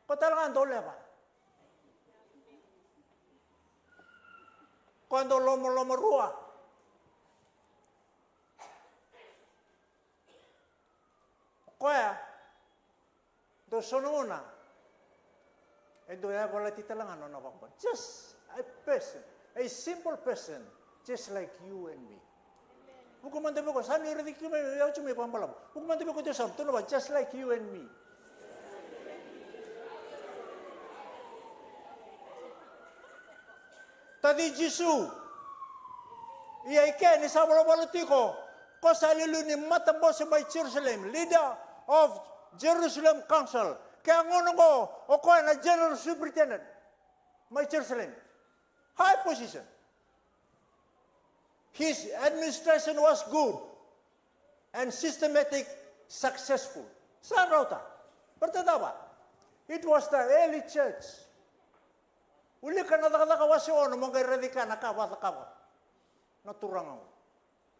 kotalangan doleba. Quando lomo rua, koya, do sonuna, e do ya bola titalangan no bakba. Just a person, a simple person, just like you and me. Bukan mandi bukan sani rezeki me ya cuma ikut malam. Bukan mandi bukan tu sam, tu nama just like you and me. Tadi Yesus, ia ikan ni sabolo balutiko, ko salilu ni matambos by Jerusalem, leader of Jerusalem Council. Kaya ngono ko, o ko na general superintendent, my Jerusalem, high position. His administration was good and systematic, successful. Saan rauta? Bertetawa. It was the early church. Uli ka nadakadaka wasi ono, mga radika nakawatakawa. Naturang ako.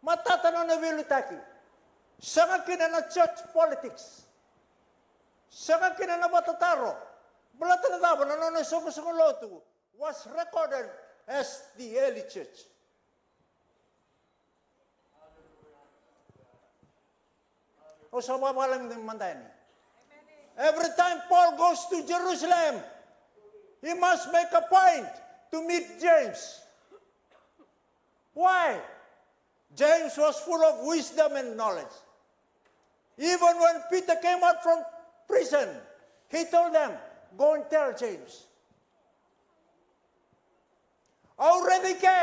Matatano na vilutaki. Saka kina na church politics. Saka kina na batataro. Balatanadawa, nanonoy soko-soko was recorded as the early church. O sa mabalang ng mandani. Every time Paul goes to Jerusalem, he must make a point to meet James. Why? James was full of wisdom and knowledge. Even when Peter came out from prison, he told them, go and tell James. Already ke,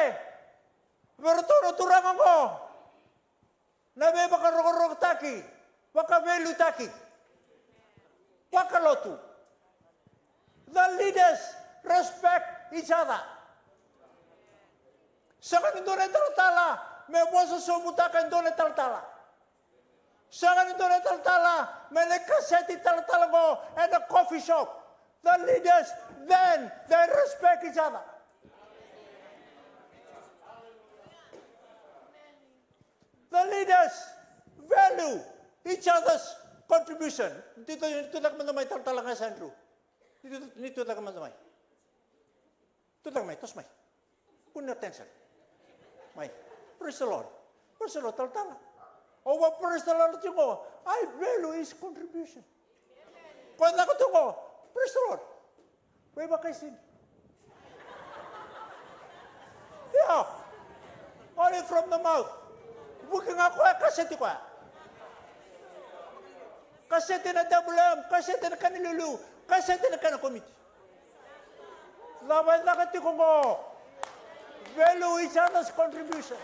berturut-turang ako, nabe baka rokok taki, baka velu taki, baka lotu. The leaders respect each other. Saka nito na taltala, may boso sumutakan doon na taltala. Saka nito na taltala, may nakaseti taltala ko at a coffee shop. The leaders, then, they respect each other. The leaders value each other's contribution. Dito lang man may taltala nga sa Andrew. Dito lang man may. Dito lang may, tos may. Pun attention. May. Praise the Lord. Praise the Lord, taltala. O wa praise the Lord ko, I value his contribution. Kung ako to ko, praise the Lord. Pwede ba kayo sin? Yeah. Only from the mouth. Buking ako kaseti ko. Kaseti na WM, kaseti na kanilulu, kaseti na kanakomiti. Labay na kati ko mo. Value each other's contribution.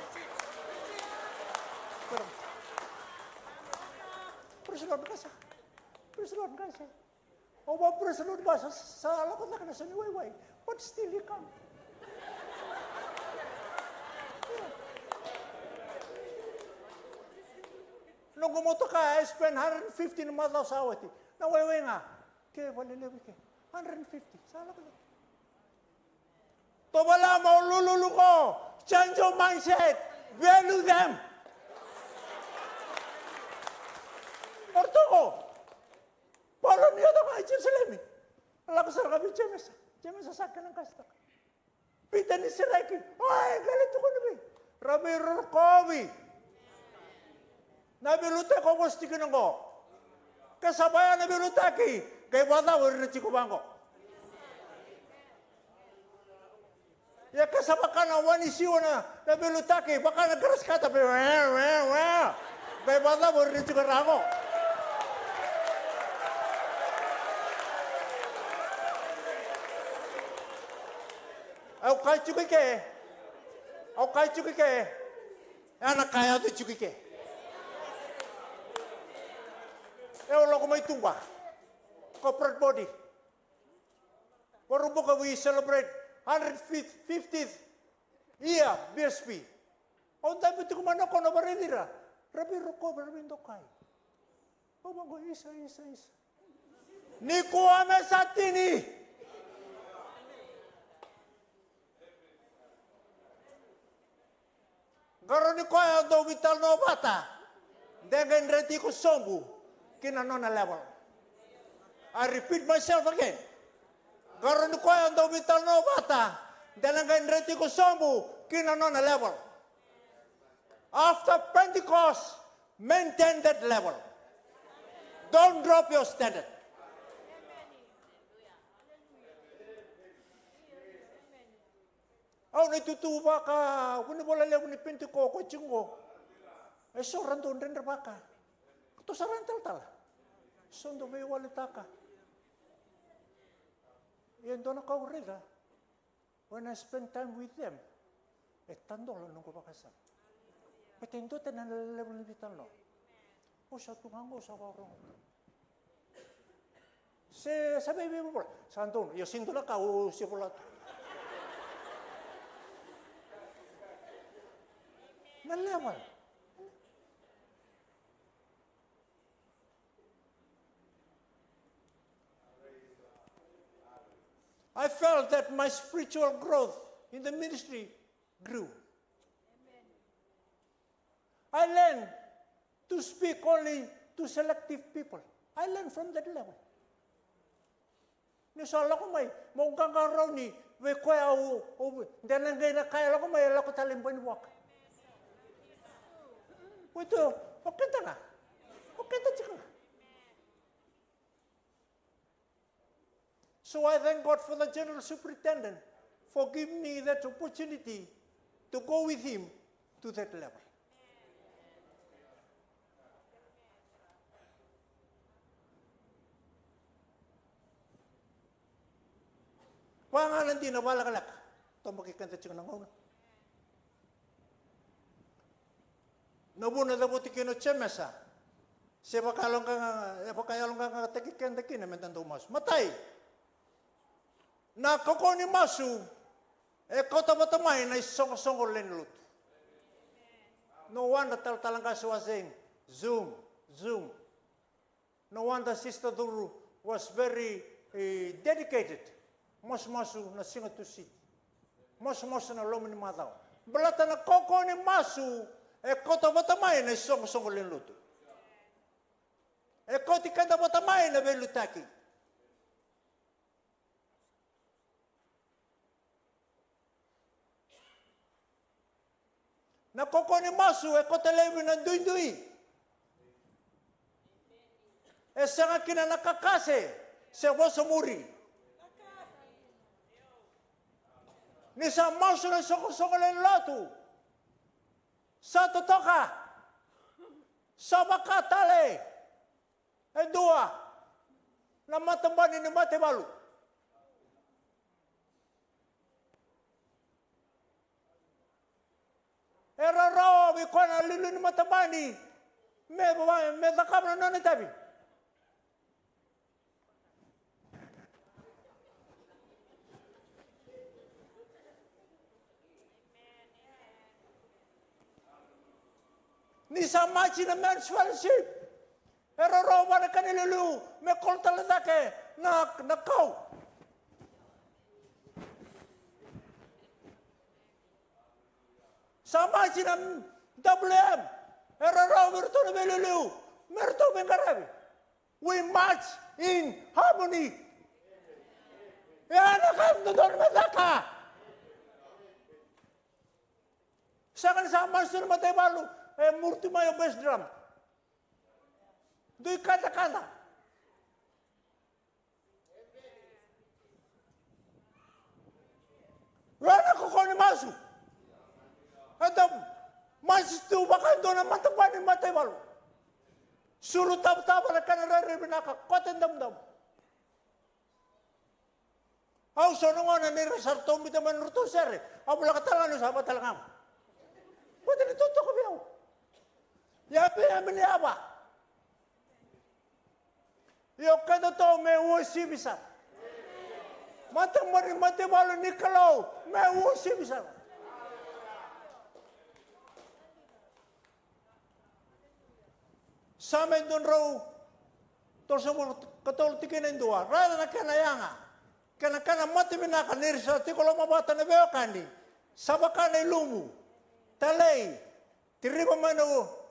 Praise the Lord kasi. Praise the Lord kasi. O ba praise the Lord ba? Sa alakot na ka na sa niwayway. But still he come. Nung gumoto ka, I spend 150 na matlaw sa awati. Nawayway nga. Kaya walilewi ka. 150. Sala ko lang. Tobala mo, lululu ko. Change your mindset. Value them. Orto ko. Palo niya ito ka, Jerusalem. Alam ko sa kami, James. James, sasakin ng kastak. Pita ni Siraki. Ay, galito ko namin. Rabi Rurkovi. Nabiluta ko gusto ko nang ko. Kasabayan nabiluta ki. Kaya bata, wala na chiko bangko. Ya kasama ka na wani siwa na nabiluta ki. Baka nagkaras ka tapi. Kaya bata, wala na chiko rango. Ako kaya chuki ke. Ako kaya chuki ke. Anak kaya tu chuki ke. Ewa loko may tumba. corporate body. Warubuka, we celebrate 150th year BSP. On tayo ito kumano ko na barinira. Rabi ruko, rabi dokai. O bago, isa. Ni kuame sa tini. Garo ni kuya do vital no bata. Dengan reti ko sombu. Kinanona level. I repeat myself again. Garo ni kuya do vital no bata. Dengan reti ko sombu. Kinanona level. After Pentecost, maintain that level. Don't drop your standard. Oh, natutuwa ka. Kung wala lang ni Pentecost, kuchingo. So, randon rin baka. Ito sa rantal-tal. So, may walita ka. Yan doon ako rin, ha? When I spend time with them, tandol lang ko baka sa. Petendo tenan level ni vital no. O sa tumango sa warong. Sabi mo po, Santon, yo sintola ka o si pulat. Na level. I felt that my spiritual growth in the ministry grew. I learned to speak only to selective people. I learned from that level. Ni sala ko may monggang araw ni we kuya o dan ngay na kaya ko may lako talimban wak. Ito, okay ta nga. Okay ta chika. So I thank God for the General Superintendent for giving me that opportunity to go with him to that level. Pangalan din na wala kalak. Ito makikanta siya ng una. Nabuna na buti kino tsemesa. Siya pakayalong ka takikenda kina mentando mas. Matay. Nakako ni masu. Kota batamay na isong-songol lenlut. No wonder talang kasi was saying, Zoom. No wonder Sister Duru was very dedicated. Mas-masu na singa to sit. Mas-masu na lomi ni mataw. Balata na koko ni masu, kota batamay na isong-song linluto. Koti kanda batamay na belutaki. Na koko ni masu, kota lewi na dui-dui. Sanga kina nakakase, sa wasamuri. Ni sa maso na sokol-sokolen lotu. Sa totoka. Sa makatale. Dua. Na matambani ni matebalu. Eraro, bikona lilu ni matambani. Me dakam na nanitabi. Ni sa machi na men's fellowship. Eraro ba na kanilulu. May kontalatake na kau. Sa machi na WM. Eraro merto na melulu. Merto bengkarabi. We march in harmony. Yan ang doon mataka. Sa kan sa machi na matay balu. Murti mayo bass drum. Dui kata-kata. Rana ko ni masu. Adam, mas tu bakal doon ang matapani matay balo. Suru tab-tab na kanarari binaka. Koten dam-dam. Aw, sono nga na niresarto mita man ruto sere. Aw, wala katalan sa batalangam. Pwede nituto ko biyaw. Yapi namin ni Aba. Iyo kada to me usi bisa. Mata mari mati balu ni kalau me usi bisa. Sama don raw torsamo katol tikin dua. Rada na kanayanga. Kana mati binaka nirsa ti kalau mabata na beo kandi. Sabakana ilumu. Talay. Tiriba manu.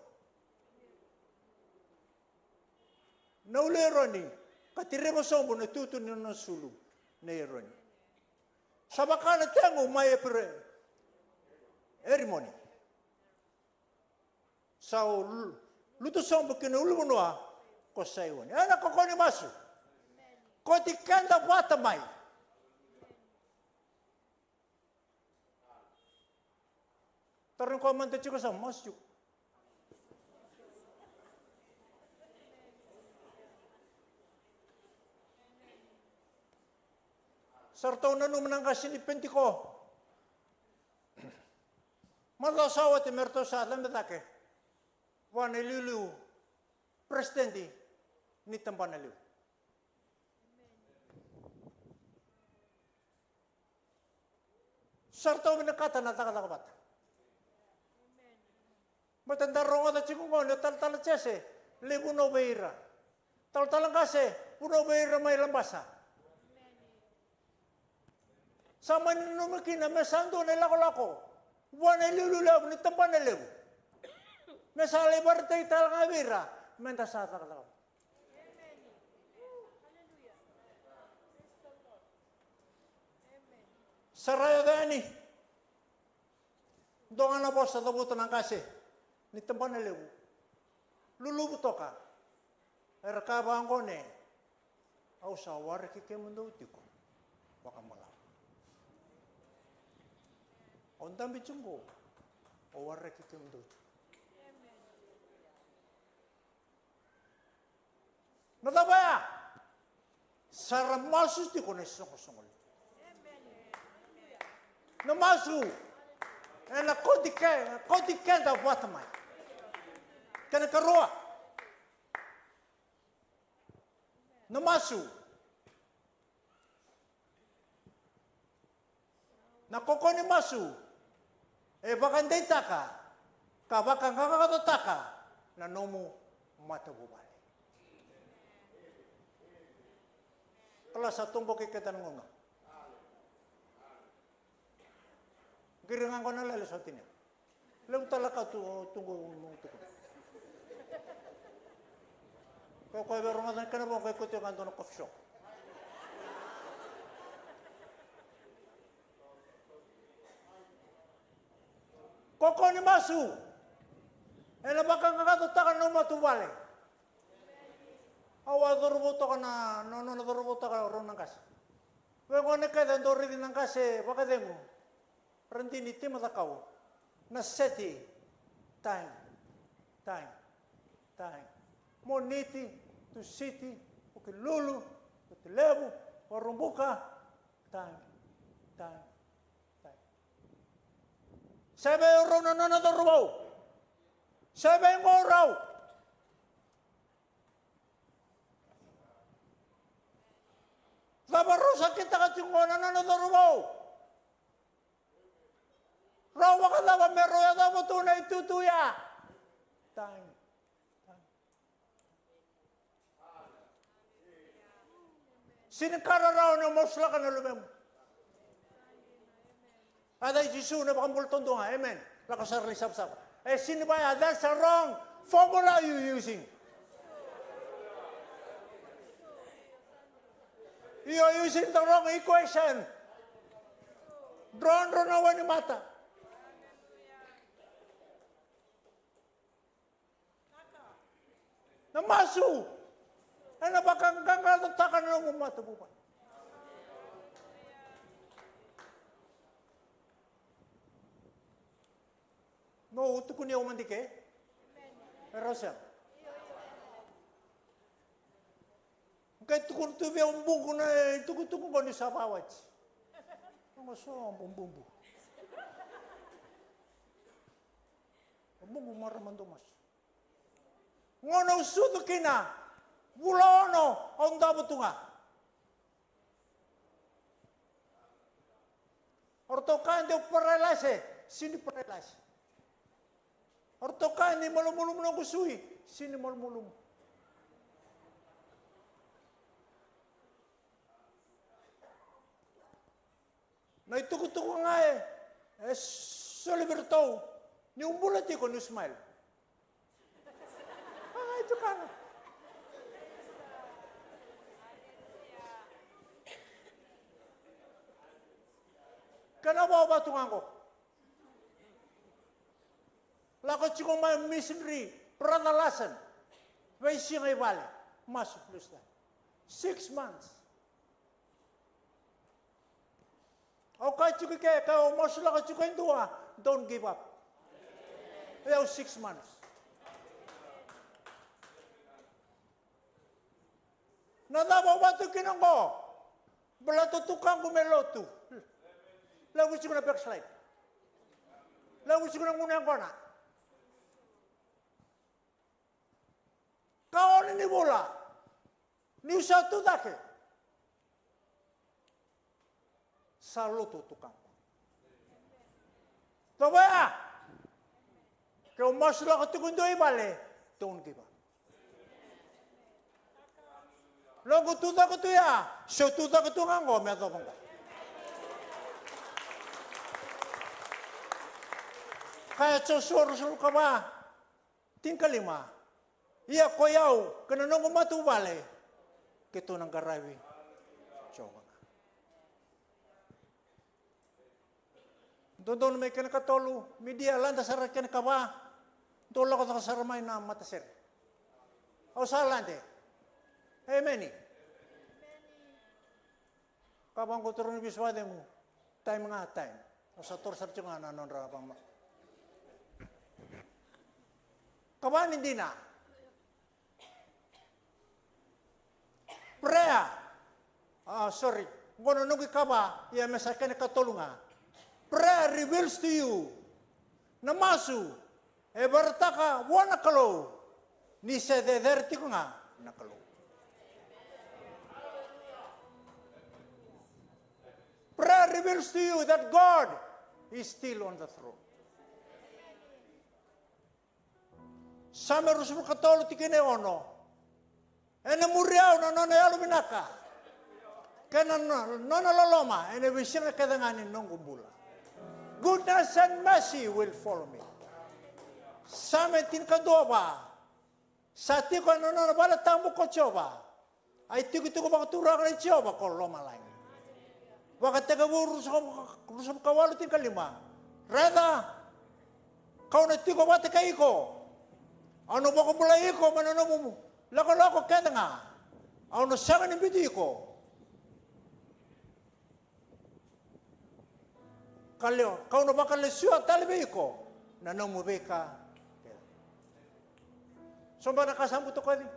Nauleroni, katiriba sombo na tutu ni na sulu na ironi. Sabakana tengo mai epre erimoni. Sao luto sombo kina ulunua ko saiwani. Ana ko koni masu. Ko tikanda bata mai. Tarin ko man te chiko sa masu. Sartau na numanang kasi ni Pentiko. Malasawa ti merto sa alam natake. Wan ilulu presidente ni tampanaliw. Sartau minakata na takatakat. Matanda rongo na chikungon, tal-tal chese, libu no beira. Tal-talang kasi, puno beira may lambasa. Sama ni numikina mesando na lako-lako. Wana ilululaw ni tampan na lew. Mesale barte talang avira. Menta sa takataw. Saraya gani. Doon na po sa tabuto ng kasi. Ni tampan na lew. Lulubuto ka. Erakabang ko ne. Au sa wariki kemundo utiko. Baka malaw. Ondam bichungo, owarre kikimundo. Nadabaya, saramasus di koneso kosongol. Namasu, na kodike da watamay. Kana karoa. Namasu. Nakokoni masu. Bakan data ka bakan kakakatotaka, na nomu matabubali. Kala sa tumbo kikitan ngono. Giringan ko na lalo sa tinya. Lang talaka tunggu mong tukod. Kaya kaya berungan ka na po kaya kuti ang ng coffee shop. Koko ni masu. Na bakang kakatutakan ng matubali. Awa dorubuto ka na, no dorubuto ka ron ng kasi. Kaya kung nakita ang dori din ng kasi, baka din mo. Randini ti matakaw. Na seti. Time. Moniti, to city, ukilulu, utilebu, warumbuka. Time. Sabi raw na nanadarubaw. Sabi mo raw. Sabi raw sakit na katsingko na nanadarubaw. Raw wakalawa meron yata mo tunay tutuya. Time. Sinikara raw na mosla ka na lumem. Aday Jisu na bakang bulton doon nga. Amen. Lakasar ni sap-sap. Sino ba yan? That's a wrong formula you using. You're using the wrong equation. Drone nawa ni mata. Namasu. Ano bakang kakatakan na ng mata bupan. No, utuk ko niya umandike. Pero siya. Kahit tukun tubi ang buko na tukun ko ni Sapawat. Ang maso ang bumbumbu. Ang bumbu maraman dumas. Ngono sudo kina. Bulono. onda butunga. Ortokan de paralase, sini paralase. Ortokan ni malumulum na kusui, sini malumulum. Na ituko-tuko nga so libertou, ni umbulati ko ni smile. Ito ka na. Kenapa batungan ko? Lako cikong may missionary, pranalasan, may siyang ibali, masuk plus lang. 6 months. Okay, cikong kaya masuk lang cikong dua, don't give up. Ayaw 6 months. Nadabaw ba ito kinang ko? Balatutukan ko may lotu. Lagu cikong na backslide. Lagu cikong na ngunang ko na. Kau ni bola, ni satu dake. Selalu tukang. Toba, kau masuk ke tukang doi bale, don't give up. Lagu tu tak tu ya, satu tak tu nganggo, meto nganggo. Kaya susur ka ba? Tingkal 5. Iya koyaw, kananong matubale, kito ng garawi. Coba. Doon may kanakatolo, media landa sarat kan kaba, doon ko sa saramay na matasir. O sa lande. Amen. Kabang ko turun biswade mo, time nga time. O sa torsar nga nanon rapang mo. Kaban hindi na. Prayer. Sorry. Kung ano ka ba, iya masakay na katulungan. Prayer reveals to you na masu, barata ka, wana kalo, ni sedederti ko nga, nakalo. Prayer reveals to you that God is still on the throne. Sama harus mo katulong tikine ono. Ene muriau na nona yalu minaka. Kena nona loloma. Ene visina kadangani nongumbula. Goodness and mercy will follow me. Same tin kadoba. Sati ko nona bala tamu ko coba. Ay tigo ba turang ni coba ko loma lain. Wakat taga rusam kawalu tin kalima. Reda kau na tigo ba taga iko. Ano ba ko mula iko manano mo? Lako-lako kaya nga, ang nasangan ng bidi ko. Kau na baka lesyo talibay ko, na namubay ka. So ba nakasambot ko din?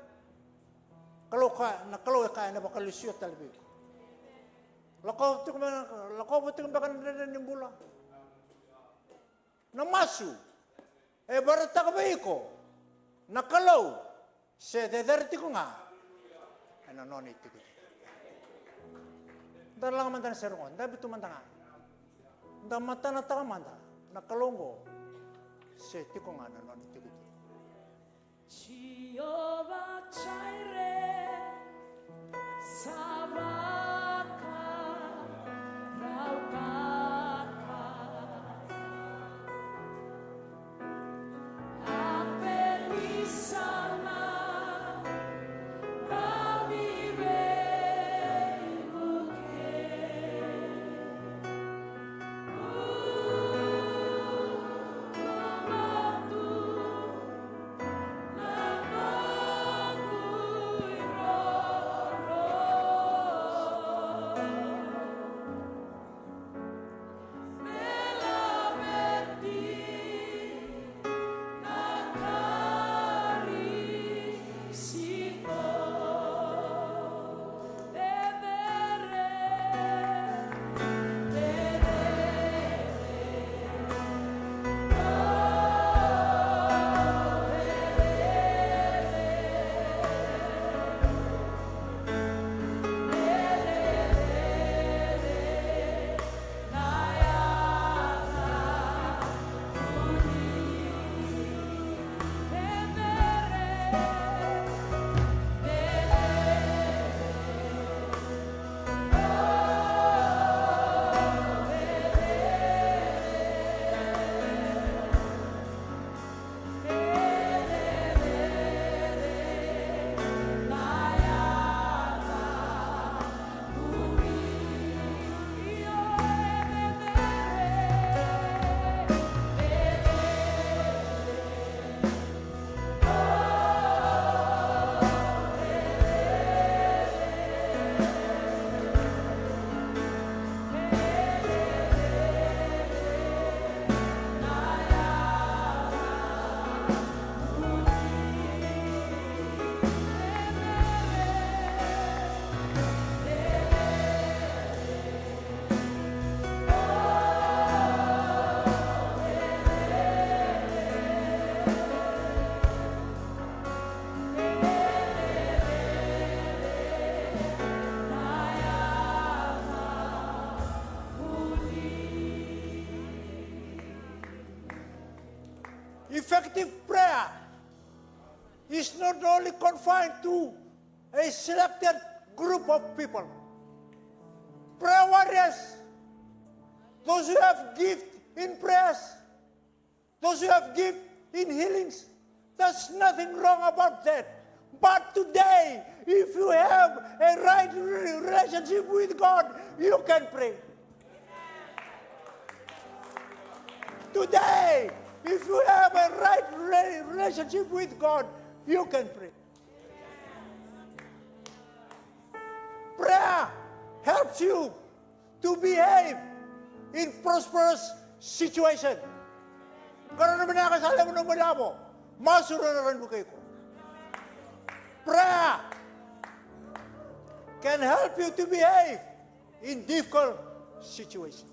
Kalau ka na baka lesyo talibay ko. Lako ba ito baka nanimula? Namasu. Barata ka ba ko? Nakalaw. Sedederti ko nga. Ano nonit ko. Dalang man tan serong, dabi tu man tanga. Damata na ta man ta. Nakalongo. Seti ko nga nonit ko. Jehovah Jireh, Sabaka, Raukaka, Apelisama. is not only confined to a selected group of people. Prayer warriors, those who have gift in prayers, those who have gift in healings, there's nothing wrong about that. But today, if you have a right relationship with God, you can pray. Today, if you have a right relationship with God, you can pray. Prayer helps you to behave in prosperous situation. Kalau naman nakasala mo ng malabo, masuranaran mo kayo ko. Prayer can help you to behave in difficult situation.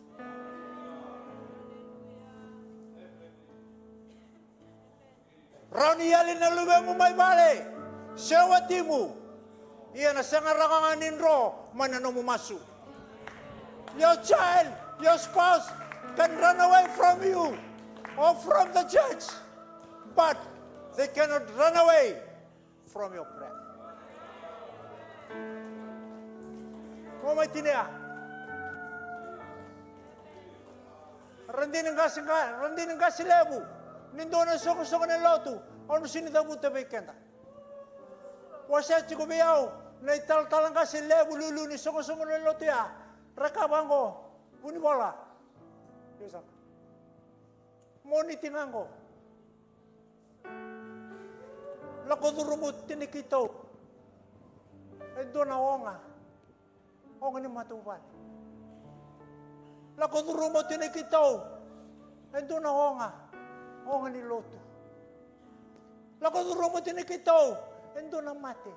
Rauni yalin na lume mo may bale, sewati mo, iyan na sangarakanganin ro, manano mo masu. Your child, your spouse can run away from you or from the church, but they cannot run away from your prayer. Kung may tiniya, randi ng gasilebu, nindo na soko-soko ng lotu, ano sinitabu tabi kenta. Wasa chiko biyaw, na ital-talang gasilebu lulu ni soko-soko ng lotu ya, rakabang ko, bunibola. Yusak. Monitingan ko. Lakodurumut tinikito. Ay doon na onga. Onga ni matupan. Lakodurumut tinikito. Ay doon na onga. Onga ni loto. Lakodurumut tinikito. Ay doon na mati.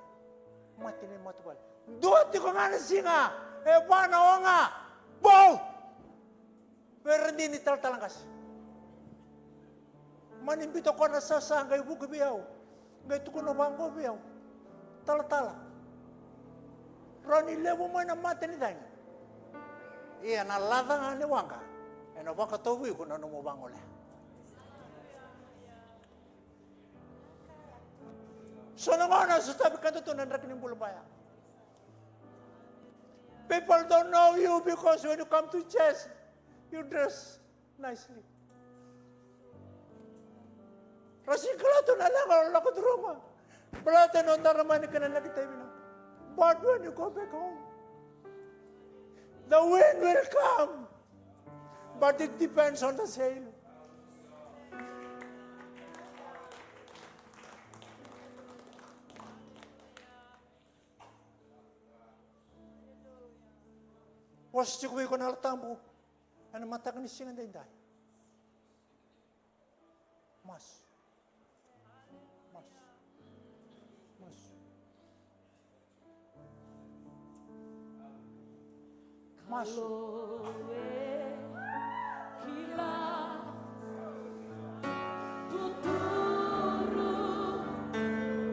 Mati ni matupan. Doon ti ko nga nasinga. E ba na onga. Bow! Pero hindi ni taltalangkas. Manimbito ko na sa sangay buka biyaw. Ngayon ko na bangko biyaw. Tala-tala. Rani lewo man ang mati ni tayo. Iyan ang lata nga ni Wangka. E na baka tawi ko na numubango le. So nang ano, sasabi ka ito ng rakining bulabaya. People don't know you because when you come to church, you dress nicely. Rasikalato na lang ang lakot Roma. Balata noon naramani ka na nakita mo na. But when you go back home, the wind will come. But it depends on the sail. Was chikuwi ko na altambo. Ano matakan ni singan day. Mas. Kaloe kila tuturu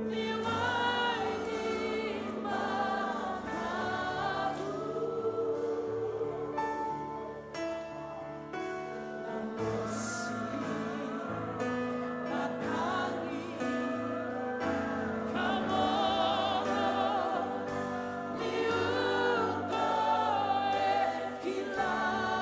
niwai di makalu namosi nakangi kamoro niuko kila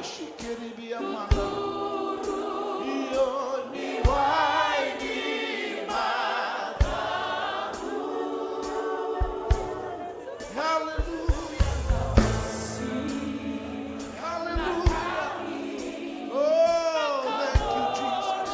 shikiri amanda. Iyo ni waini matamu. Hallelujah. Hallelujah. Oh, thank you, Jesus.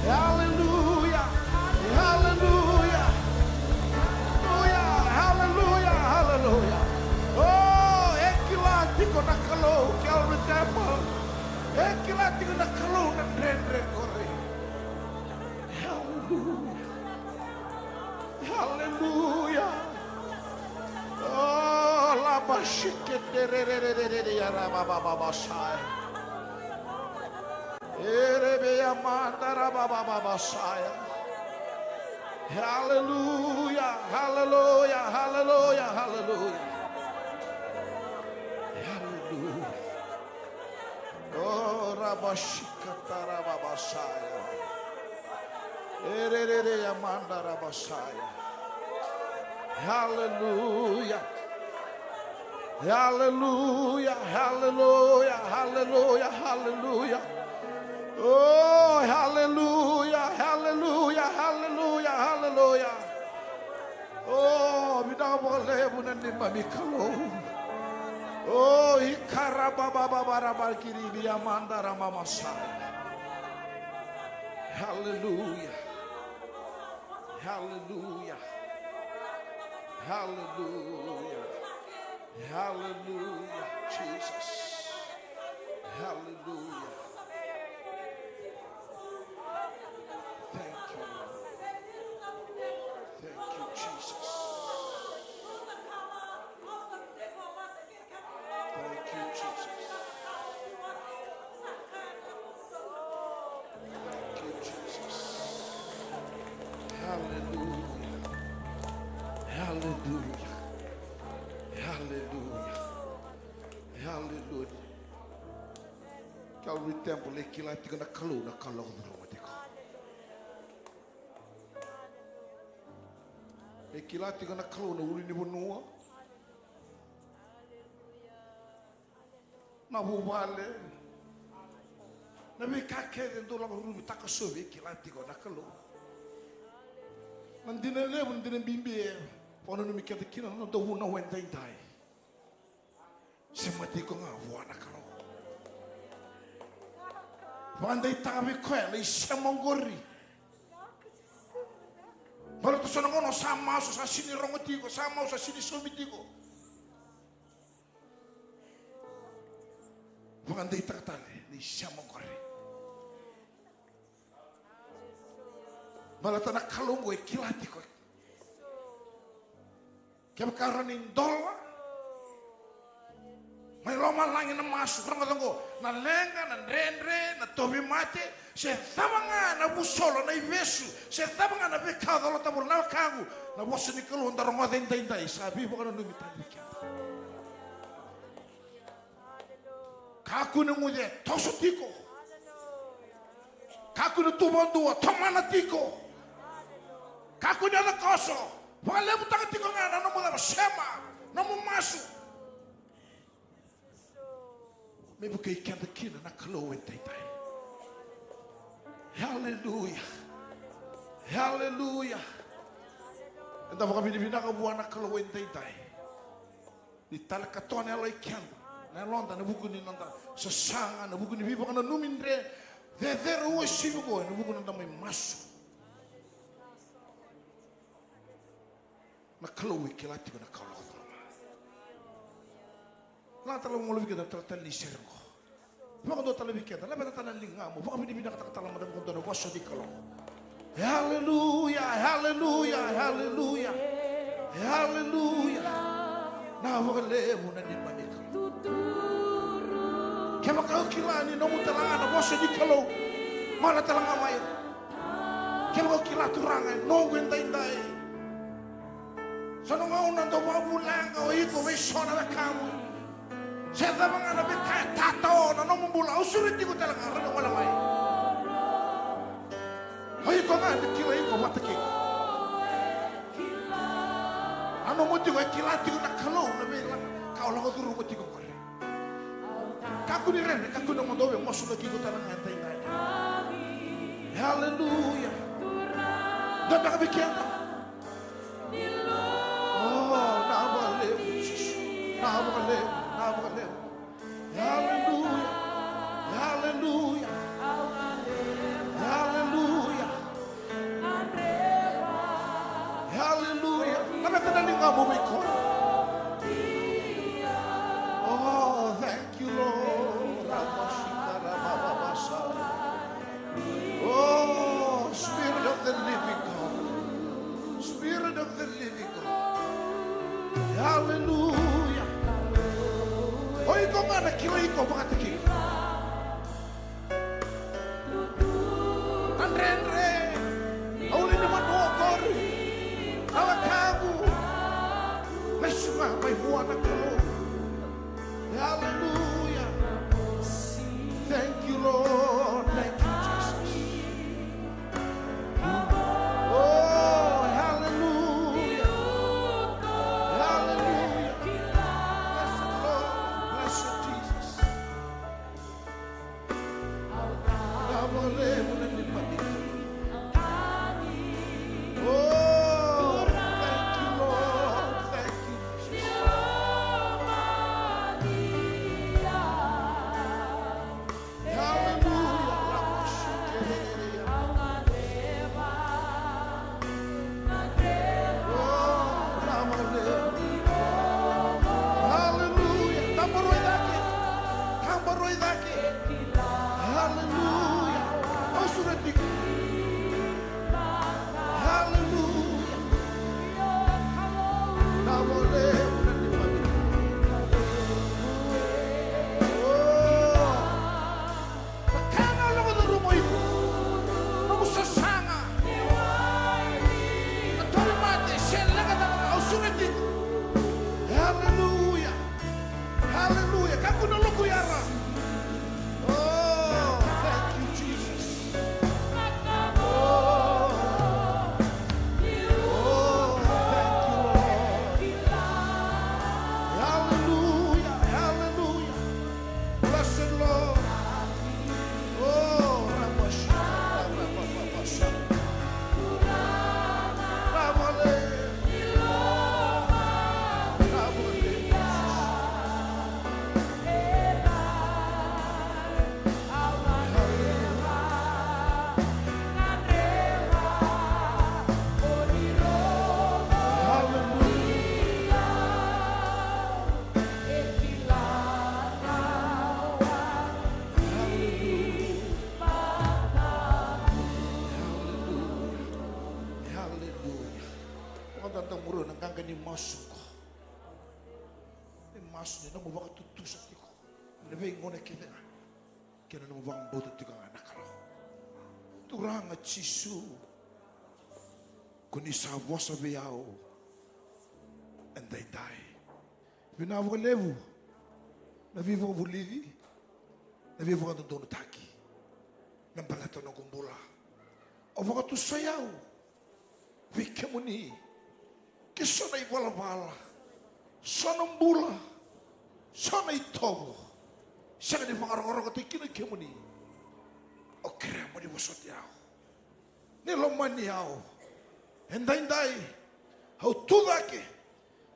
Hallelujah. Hallelujah. Hallelujah. Hallelujah. Hallelujah. Oh, ekilatiko na kalau Calvary Temple. Ekilatiko na kalau na rendre kore. Hallelujah. Hallelujah. Oh, la bashikete re ya baba sai. Erebeya mandara baba saya. Hallelujah, hallelujah, hallelujah, hallelujah. Hallelujah. Oh, rabashikatara baba saya. Erebeya mandara baba saya. Hallelujah. Hallelujah, hallelujah, hallelujah, hallelujah. Oh, hallelujah, hallelujah, hallelujah, hallelujah. Oh, bidabole bunani mamikalo. Oh, ikarabababarabar kiribi amandara mama saya. Hallelujah. Hallelujah. Hallelujah. Hallelujah, Jesus. Hallelujah. Thank you, Lord. Thank you, Jesus. Thank you, Jesus. Thank you, Jesus. Hallelujah. Hallelujah. Hallelujah. Hallelujah. Calvary Temple kila tiga na kalau dramatika. Kila tiga na kalau na uli ni bonua. Na bubale. Na mikake dentro la rumi takasobe kila tiga na kalau. Nandina le nandina bimbi. Pono no mikate kina no do na wendai dai. Semati ko nga wana kalau. Pandai tabi kwela isemongori. Baru tu sono ngono sama sa sini rongotiko, sama sa sini somitiko. Pandai takatale isemongori. Baru tanah kalunggo ikilatiko. Kaya karanin dola. May loma lang na masuk orang katonggo na lenga na rendre na tobi mate se tabanga na busolo na ibesu se tabanga na bekado lo tabur na kangu na bosu ni kalu ndaro ngoden dai sabi bukan numi tadi kaku ni ngude tosu tiko kaku ni tubondu tomana tiko kaku ni ada koso wale butang tiko ngana no muda sema no mu masu. Maybe we can the king na kalo and tai. Hallelujah. Hallelujah. And the kami ni binaka buwan na kalo and tai. Ni talakatone aloi kianda. Na londa na buku ni nanda sasanga na buku ni vivo kana numindre. There o sivu go na buku nanda mai masu. Na kalau kilati ko na kalau. La tala mo lubi kita tala ni sergo. Baka do tala biketa, la bata tala linga mo. Baka binibina ka tala madam ko do waso di kalau. Hallelujah, hallelujah, hallelujah. Hallelujah. Na baka lemo na ni manika. Kaya baka kilani no mo tala na waso di kalau. Mana tala ngamay. Kaya baka kilaturangan no gwentay-day. Sa nung unang daw mabulang ka o ito may sona na kamu. Sa mga nabi kaya tato na nung mambula, usulit di ko talaga rin wala may. O ito nga, nakilay ko, matakik. Ano mo di ko, kilati ko nakalaw na may lang. Kaulang ko turo mo di ko ko rin. Kako ni rin, kako na mandaw, masulagi ko talaga antay na. Hallelujah. Doon na kabikyan ka. Hallelujah. Hallelujah. Hallelujah. Hallelujah. Ano tanaling nga mo may ko? Oh, thank you, Lord. Oh, Spirit of the living God. Spirit of the living God. Hallelujah. Oh, ikaw nga, nakilay ko, mga takik. Andre, auli naman mo, Cory. Alakago. May sunga, may buwan na kalo. Hallelujah. Thank you, Lord. Thank you, Jesus. Oh, hallelujah. Hallelujah. Blessed Lord. Blessed Jesus. Nabale mo na ni Padilla. Oh, thank you, Lord. Thank you, Jesus. Hallelujah. Hallelujah. Kaku na luku yara. Oh, thank you, Jesus. Oh, thank you, Lord. Hallelujah. Hallelujah. Blessed Lord. Oh, Ramasha. Ramapapasha. Ramale. Tantang muro nang kangga ni masuk ko. Ni masuk ni namu baka tutusok ko. Lebih ngone kita. Kaya namu baka boto tiga anak kalau. Turang at sisu. Kuni sabo sa biyaw. And they die. Binawa ka levu. Nabibo ka bulivi. Nabibo ka doon taki. Nang balato ng kumbula. O baka tu sayaw. Wike mo ni. Kisonay wala-wala. Sonong bula. Sonay tomo. Siya ni mga orang-orang katay kinagkaya mo ni. O kaya mo ni wasot yaw. Niloman yaw. Hinday-hinday. Hau tudake.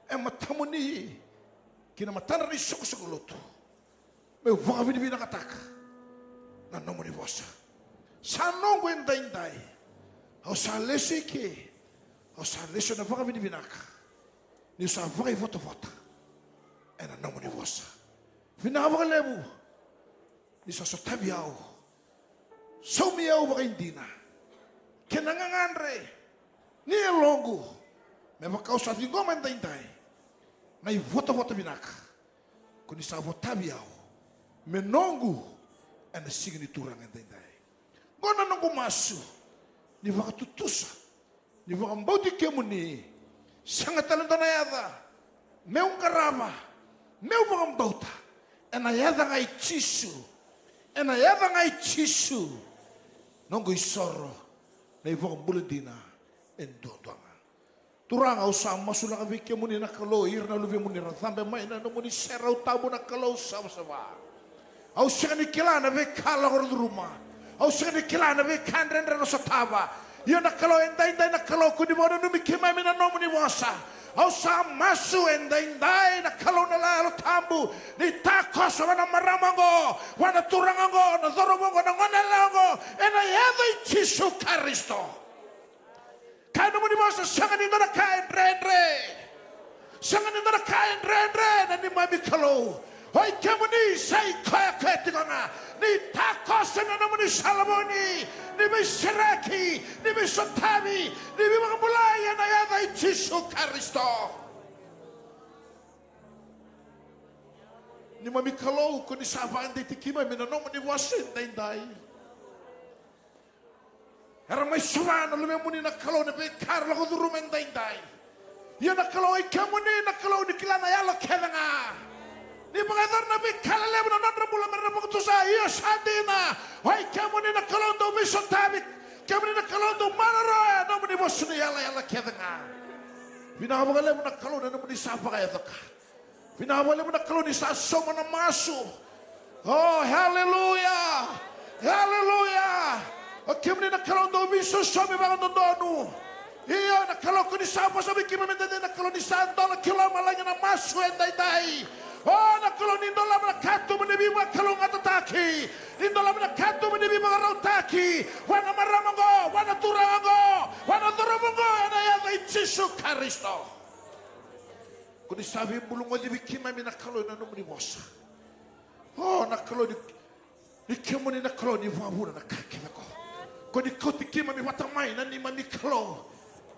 E mata mo ni. kinamatana ni soko-sokoloto. May waka binibina kataka. Na nomo ni vosa. Sa nongo inday-inday. Au sa leso ike. Au sa leso na waka binibinaka. Ni sa waka ivota-vota. E na nomo ni vosa. Vinawaka lebu. Ni sa sotabi au. Saumi au waka indina. Kenangangandre. Ni elongo. Me waka usa vingoma inday-inday. Na ivota-vota binaka. Kuni sa votabi au. Menongo ana siga ni turang inday-inday. Gona nongo masu ni wakatutusa ni wakambauti kemuni sangat talentana yada meung karama meu wakambauta ena yada ngai chisu nongo isoro na wakambulendina endodanga turanga usa masula ka kemuni na kalo irna luve muni rathambe mai na nomuni serau tabu na kalo sama-sama. Au sikani kilana ve kala rumah. Au sikani kilana ve kandrendra no sataba. Ia na kalau endai na kalau kuni mono numi kima mina nomu ni wasa. Au sa masu endai na kalau na lalo tambu. Ni takos wana maramango. Wana turangango. Na zoromongo na ngonelango. Ena yado Yesu Kristo. Kaya nomu ni wasa sangani na kain rendre. Sangani na kain rendre. Na ni mami kalau. Hoi kemuni sai kaya ketingana ni takos na naman ni Salomoni ni Misraki ni Misotabi ni Mangulaya na yada Yesu Kristo ni mamikalo ko ni sabaan di tikima minanong ni wasin dai era may suwana lumemuni na kalo na bekar la ko durumen dai yan na kalo ay kemuni na kalo ni kilana yalo kedanga ni mengajar nabi kalale na nandra mula merna pagtusa iya sadina wai kamu ni na kalondo misotabik kamu ni na kalondo manara namu ni bosuni yala kedanga binabagale mo na kalona namu ni sapa kaya taka binabagale mo na kaloni sa soma na masu oh hallelujah o kamu ni na kalondo misosomi bagandonu iya na kaloko ni sapa sabi kimamendade na kaloni sa dola kiloma lagi na masu endai oh, na kalau nindola na katu menibima kalau ngatataki, nindola na katu menibima rautaki, wana maramango, wana turango, wana turamango, na yada Yesu Kristo. Kuni sabi bulungo di bikima mina kalau na numuni bosa. Oh, na kalau di kemuni na kalau ni wabuna na kakena ko. Kuni koti kima mi watamai na ni mami kalau.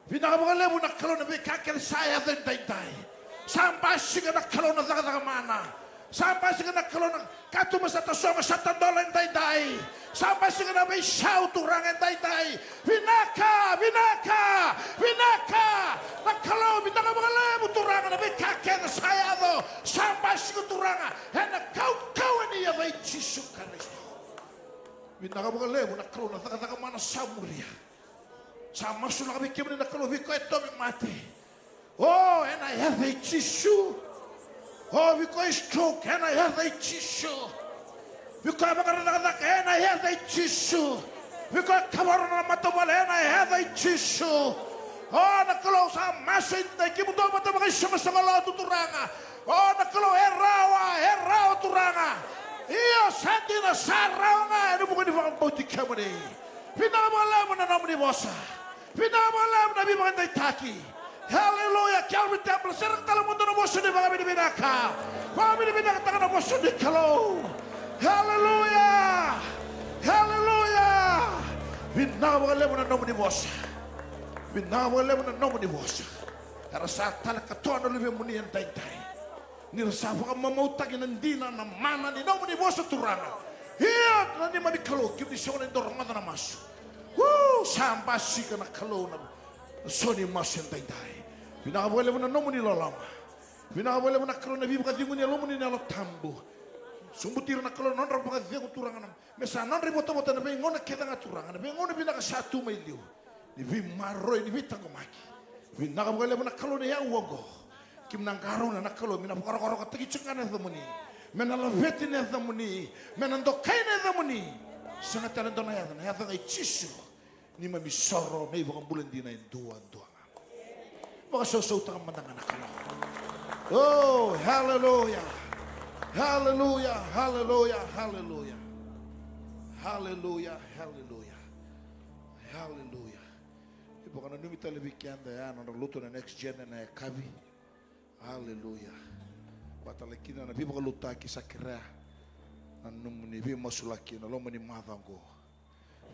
Binabagale na kalau na bikakel saya dai. Sampai sih kena kalau na daga mana, sampai sih kena kalau na katu masata soma satan dolen dai, sampai sih kena besau turang dai, vinaka, na kalau bintang abang turang na bekaken saya do, sampai sih turang, hendak kau ini ya baik Yesus Kristo, bintang abang na kalau na daga mana samuria, sama sulah bikin na kalau biko itu mati. Oh, and I have a tissue. Oh, because stroke, and I have a tissue. Because and I have a tissue. Because Kavarana Matabal, and I have a tissue. Oh, the clothes are massive. They give them a Shamala to Turanga. Oh, the clothes, Herawa Turanga. Here, Santina Saranga, and the Bugatti Boti Camry. Pinama Lamb and Omnibosa. Pinama Lamb and Bimanda Taki. Hallelujah. Calvary Temple. Serang dalam mundo na boso ni mga binibinaka. Mga binibinaka taka na boso ni kalau. Hallelujah. Binawale mo na nomo ni boso. Binawale mo na nomo ni boso. Kara sa talakatuan na lubi mo niyan tay-tay. Nirasawa ka mamautagin ng dina na mana ni nomo ni boso turanga. Hiyat na ni manikalo. Kim ni siya na indorong na maso. Woo! Sambasi ka na kalau na soni masen tay-tay. Binawale mo na nomo ni lalama. Binawale mo na kalau na biba kadingo niya lomo ni nalo tambo. Sumbutir na kalau non rabu kadingo turangan. Mesa non ribo tomo na bengo na kita nga turangan. Bengo na binaka satu mailiw. Ni bi maroy ni bitang kumaki. Binawale mo na kalau na yawago. Kim nang karo na kalau minapakaro katagi cengkan na muni. Menalavetin na muni. Menandokai na muni. Sangat talento na yata. Na yata ngay chisu. Ni mamisoro na ibang bulan din na yung duwan-duwan. Mga sosota kang manang anak ka na. Oh, hallelujah. Hallelujah, hallelujah, hallelujah. Hallelujah, hallelujah. Hallelujah. Ipo kana numita lebikianda ya na luto na next gen na kavi. Hallelujah. Batalekina na bibo kaluta ki sakira. Na numuni bi masulaki na lomo ni matango.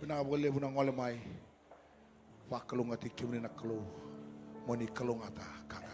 Pinabole bu na ngole mai. Pakalunga tikimni na kalo. Moni kalungata kaka.